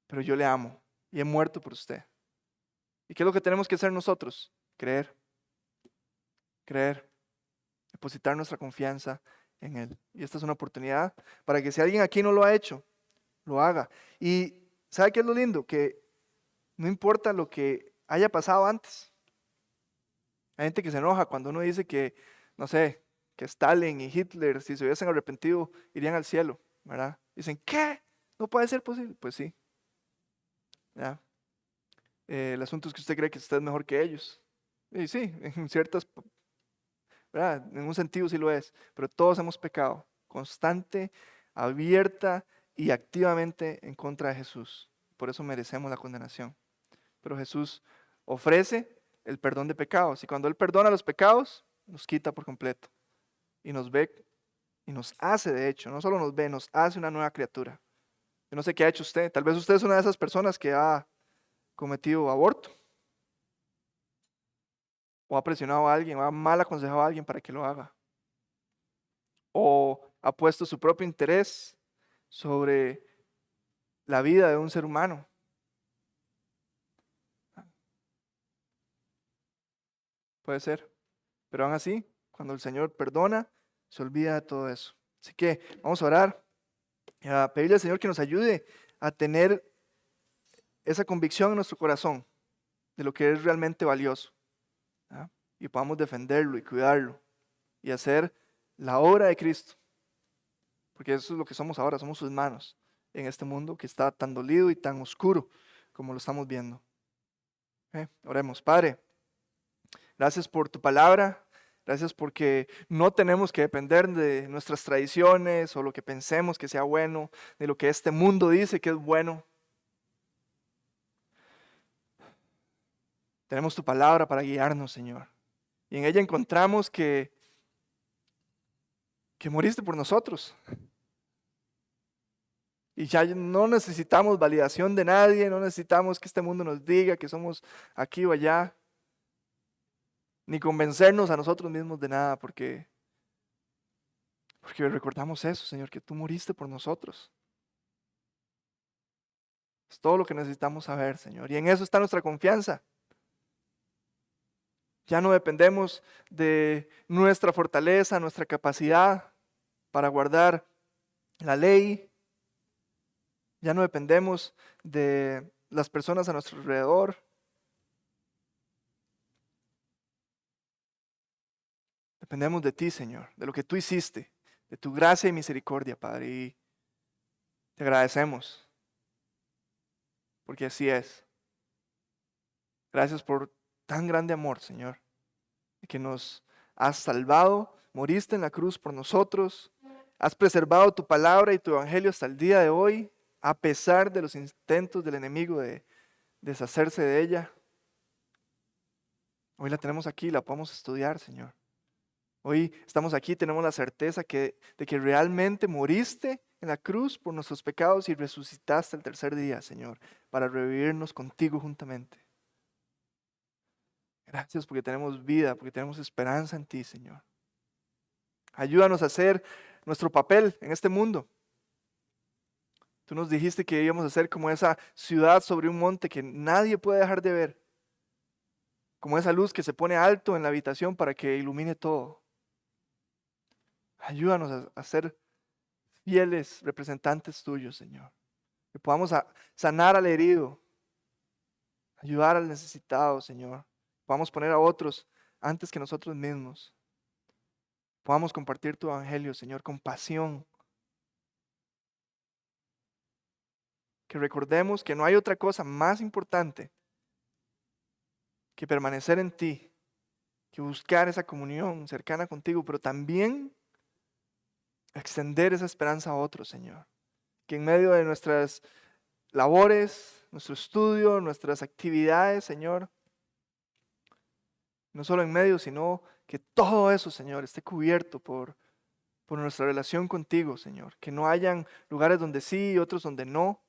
pero yo le amo y he muerto por usted. ¿Y qué es lo que tenemos que hacer nosotros? Creer, depositar nuestra confianza en Él. Y esta es una oportunidad para que si alguien aquí no lo ha hecho, lo haga. Y ¿sabe qué es lo lindo? Que no importa lo que haya pasado antes. Hay gente que se enoja cuando uno dice que, no sé, que Stalin y Hitler, si se hubiesen arrepentido, irían al cielo, ¿verdad? Dicen, ¿qué? ¿No puede ser posible? Pues sí. ¿Ya? El asunto es que usted cree que usted es mejor que ellos. Y sí, en ciertas, ¿verdad? En un sentido sí lo es, pero todos hemos pecado, constante, abierta y activamente en contra de Jesús. Por eso merecemos la condenación. Pero Jesús ofrece el perdón de pecados, y cuando Él perdona los pecados, nos quita por completo y nos ve y nos hace, de hecho, no solo nos ve, nos hace una nueva criatura. Yo no sé qué ha hecho usted. Tal vez usted es una de esas personas que ha cometido aborto, o ha presionado a alguien, o ha mal aconsejado a alguien para que lo haga, o ha puesto su propio interés sobre la vida de un ser humano. Puede ser, pero aún así, cuando el Señor perdona, se olvida de todo eso. Así que vamos a orar y a pedirle al Señor que nos ayude a tener esa convicción en nuestro corazón de lo que es realmente valioso, ¿ah? Y podamos defenderlo y cuidarlo y hacer la obra de Cristo, porque eso es lo que somos ahora, somos sus manos en este mundo que está tan dolido y tan oscuro como lo estamos viendo. Oremos. Padre, gracias por tu palabra, gracias porque no tenemos que depender de nuestras tradiciones o lo que pensemos que sea bueno, de lo que este mundo dice que es bueno. Tenemos tu palabra para guiarnos, Señor. Y en ella encontramos que moriste por nosotros. Y ya no necesitamos validación de nadie, no necesitamos que este mundo nos diga que somos aquí o allá, ni convencernos a nosotros mismos de nada, porque recordamos eso, Señor, que tú moriste por nosotros. Es todo lo que necesitamos saber, Señor. Y en eso está nuestra confianza. Ya no dependemos de nuestra fortaleza, nuestra capacidad para guardar la ley. Ya no dependemos de las personas a nuestro alrededor. Dependemos de ti, Señor, de lo que tú hiciste, de tu gracia y misericordia, Padre. Y te agradecemos, porque así es. Gracias por tan grande amor, Señor, que nos has salvado, moriste en la cruz por nosotros, has preservado tu palabra y tu evangelio hasta el día de hoy, a pesar de los intentos del enemigo de deshacerse de ella. Hoy la tenemos aquí, la podemos estudiar, Señor. Hoy estamos aquí, tenemos la certeza de que realmente moriste en la cruz por nuestros pecados y resucitaste el tercer día, Señor, para revivirnos contigo juntamente. Gracias porque tenemos vida, porque tenemos esperanza en ti, Señor. Ayúdanos a hacer nuestro papel en este mundo. Tú nos dijiste que íbamos a ser como esa ciudad sobre un monte que nadie puede dejar de ver, como esa luz que se pone alto en la habitación para que ilumine todo. Ayúdanos a ser fieles representantes tuyos, Señor. Que podamos sanar al herido, ayudar al necesitado, Señor. Podamos poner a otros antes que nosotros mismos. Podamos compartir tu evangelio, Señor, con pasión. que recordemos que no hay otra cosa más importante que permanecer en ti, que buscar esa comunión cercana contigo, pero también extender esa esperanza a otros, Señor. Que en medio de nuestras labores, nuestro estudio, nuestras actividades, Señor, no solo en medio, sino que todo eso, Señor, esté cubierto por nuestra relación contigo, Señor. Que no hayan lugares donde sí y otros donde no.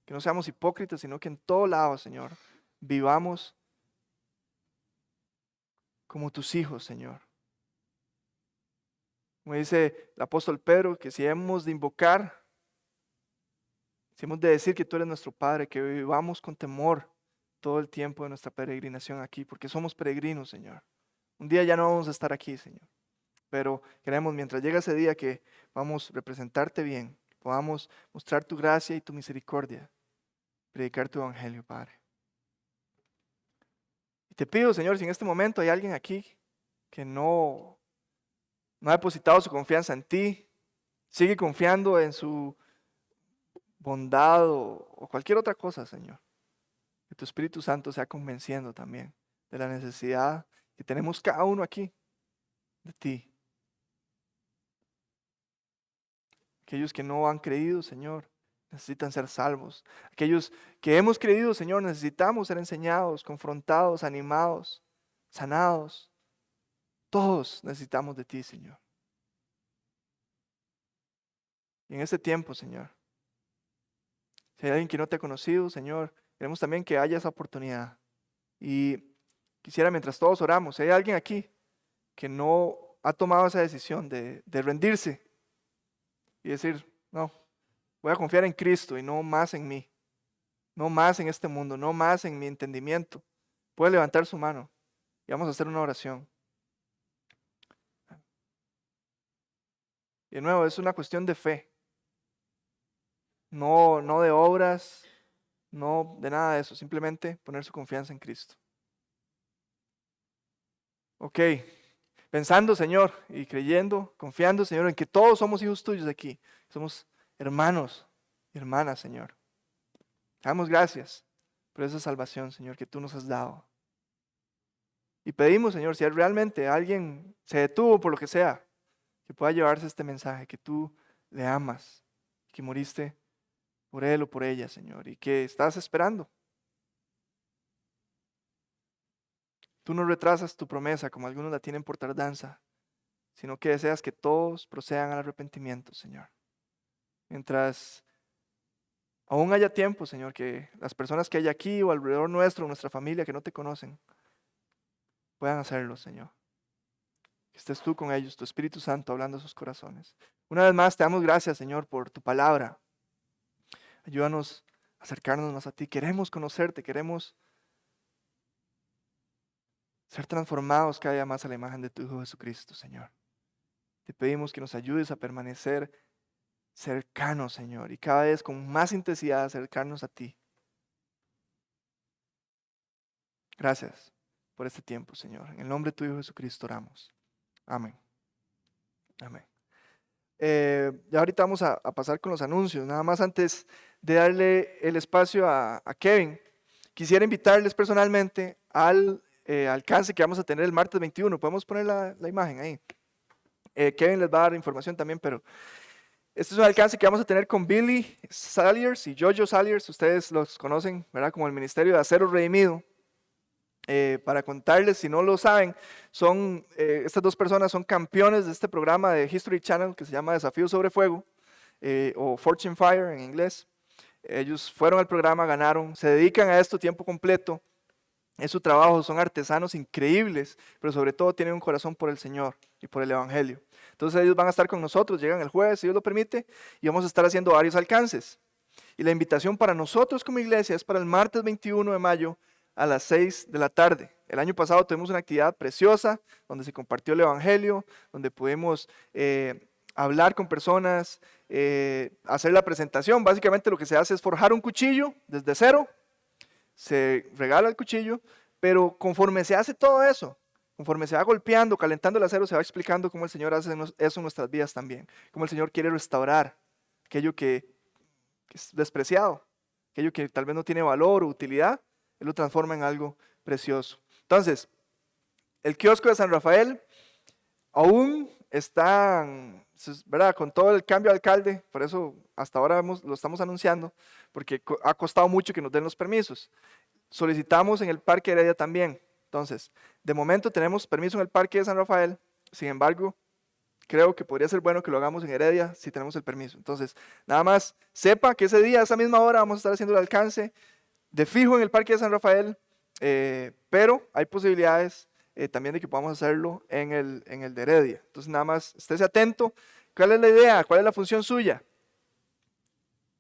Que no seamos hipócritas, sino que en todo lado, Señor, vivamos como tus hijos, Señor. Como dice el apóstol Pedro, que si hemos de invocar, si hemos de decir que tú eres nuestro Padre, que vivamos con temor todo el tiempo de nuestra peregrinación aquí, porque somos peregrinos, Señor. Un día ya no vamos a estar aquí, Señor. Pero queremos, mientras llega ese día, que vamos a representarte bien, que podamos mostrar tu gracia y tu misericordia, predicar tu evangelio, Padre. Y te pido, Señor, si en este momento hay alguien aquí que no ha depositado su confianza en ti, sigue confiando en su bondad o cualquier otra cosa, Señor, que tu Espíritu Santo sea convenciendo también de la necesidad que tenemos cada uno aquí de ti. Aquellos que no han creído, Señor, necesitan ser salvos. Aquellos que hemos creído, Señor, necesitamos ser enseñados, confrontados, animados, sanados. Todos necesitamos de ti, Señor. Y en este tiempo, Señor, si hay alguien que no te ha conocido, Señor, queremos también que haya esa oportunidad. Y quisiera, mientras todos oramos, si hay alguien aquí que no ha tomado esa decisión de rendirse y decir, no, voy a confiar en Cristo y no más en mí, no más en este mundo, no más en mi entendimiento, puede levantar su mano y vamos a hacer una oración. Y de nuevo, es una cuestión de fe, no de obras, no de nada de eso, simplemente poner su confianza en Cristo. Ok, pensando, Señor, y creyendo, confiando, Señor, en que todos somos hijos tuyos aquí, somos hermanos y hermanas, Señor. Te damos gracias por esa salvación, Señor, que tú nos has dado. Y pedimos, Señor, si realmente alguien se detuvo por lo que sea, que pueda llevarse este mensaje, que tú le amas, que moriste por él o por ella, Señor, y que estás esperando. Tú no retrasas tu promesa como algunos la tienen por tardanza, sino que deseas que todos procedan al arrepentimiento, Señor. Mientras aún haya tiempo, Señor, que las personas que hay aquí o alrededor nuestro, nuestra familia que no te conocen, puedan hacerlo, Señor. Que estés tú con ellos, tu Espíritu Santo hablando a sus corazones. Una vez más te damos gracias, Señor, por tu palabra. Ayúdanos a acercarnos más a ti. Queremos conocerte, queremos ser transformados cada día más a la imagen de tu Hijo Jesucristo, Señor. Te pedimos que nos ayudes a permanecer cercanos, Señor, y cada vez con más intensidad acercarnos a ti. Gracias por este tiempo, Señor. En el nombre de tu Hijo Jesucristo oramos. Amén. Amén. Ya ahorita vamos a pasar con los anuncios. Nada más antes de darle el espacio a Kevin, quisiera invitarles personalmente al alcance que vamos a tener el martes 21. Podemos poner la imagen ahí. Kevin les va a dar información también, pero este es un alcance que vamos a tener con Billy Saliers y Jojo Saliers. Ustedes los conocen, ¿verdad? Como el Ministerio de Acero Redimido. Para contarles, si no lo saben, estas dos personas son campeones de este programa de History Channel que se llama Desafío sobre Fuego, o Fortune Fire en inglés. Ellos fueron al programa, ganaron, se dedican a esto tiempo completo. Es su trabajo, son artesanos increíbles, pero sobre todo tienen un corazón por el Señor y por el Evangelio. Entonces ellos van a estar con nosotros, llegan el jueves, si Dios lo permite, y vamos a estar haciendo varios alcances. Y la invitación para nosotros como iglesia es para el martes 21 de mayo, a las 6 de la tarde. El año pasado tuvimos una actividad preciosa donde se compartió el Evangelio, donde pudimos hablar con personas, hacer la presentación. Básicamente lo que se hace es forjar un cuchillo desde cero, se regala el cuchillo, pero conforme se hace todo eso, conforme se va golpeando, calentando el acero, se va explicando cómo el Señor hace eso en nuestras vidas también, cómo el Señor quiere restaurar aquello que que es despreciado, aquello que tal vez no tiene valor o utilidad, Él lo transforma en algo precioso. Entonces, el kiosco de San Rafael aún está, ¿verdad?, con todo el cambio de alcalde, por eso hasta ahora lo estamos anunciando, porque ha costado mucho que nos den los permisos. Solicitamos en el Parque Heredia también. Entonces, de momento tenemos permiso en el Parque de San Rafael, sin embargo, creo que podría ser bueno que lo hagamos en Heredia si tenemos el permiso. Entonces, nada más sepa que ese día, a esa misma hora, vamos a estar haciendo el alcance de fijo en el Parque de San Rafael, pero hay posibilidades también de que podamos hacerlo en el de Heredia. Entonces, nada más estése atento. ¿Cuál es la idea? ¿Cuál es la función suya?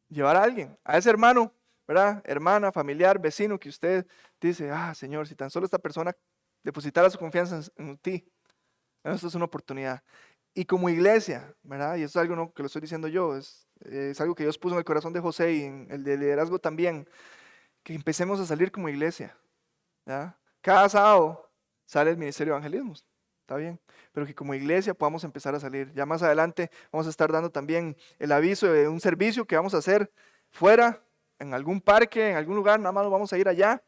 Llevar a alguien, a ese hermano, ¿verdad? Hermana, familiar, vecino, que usted dice, Señor, si tan solo esta persona depositara su confianza en ti, esto es una oportunidad. Y como iglesia, ¿verdad? Y eso es algo no, que lo estoy diciendo yo, es algo que Dios puso en el corazón de José y en el de liderazgo también, que empecemos a salir como iglesia, ¿verdad? Cada sábado sale el ministerio de evangelismo, está bien, pero que como iglesia podamos empezar a salir. Ya más adelante vamos a estar dando también el aviso de un servicio que vamos a hacer fuera, en algún parque, en algún lugar, nada más vamos a ir allá,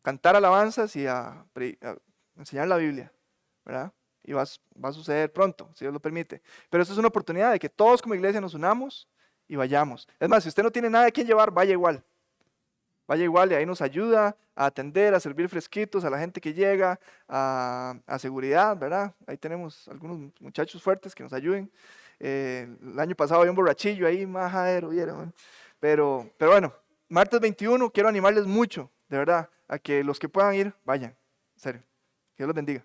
cantar alabanzas y a enseñar la Biblia, ¿verdad? Y va a suceder pronto, si Dios lo permite. Pero esto es una oportunidad de que todos como iglesia nos unamos y vayamos. Es más, si usted no tiene nada de quien llevar, vaya igual. Vaya igual y ahí nos ayuda a atender, a servir fresquitos a la gente que llega, a seguridad, ¿verdad? Ahí tenemos algunos muchachos fuertes que nos ayuden. El año pasado había un borrachillo ahí, majadero, ¿vieron? Pero bueno, martes 21, quiero animarles mucho, de verdad, a que los que puedan ir, vayan. En serio. Que Dios los bendiga.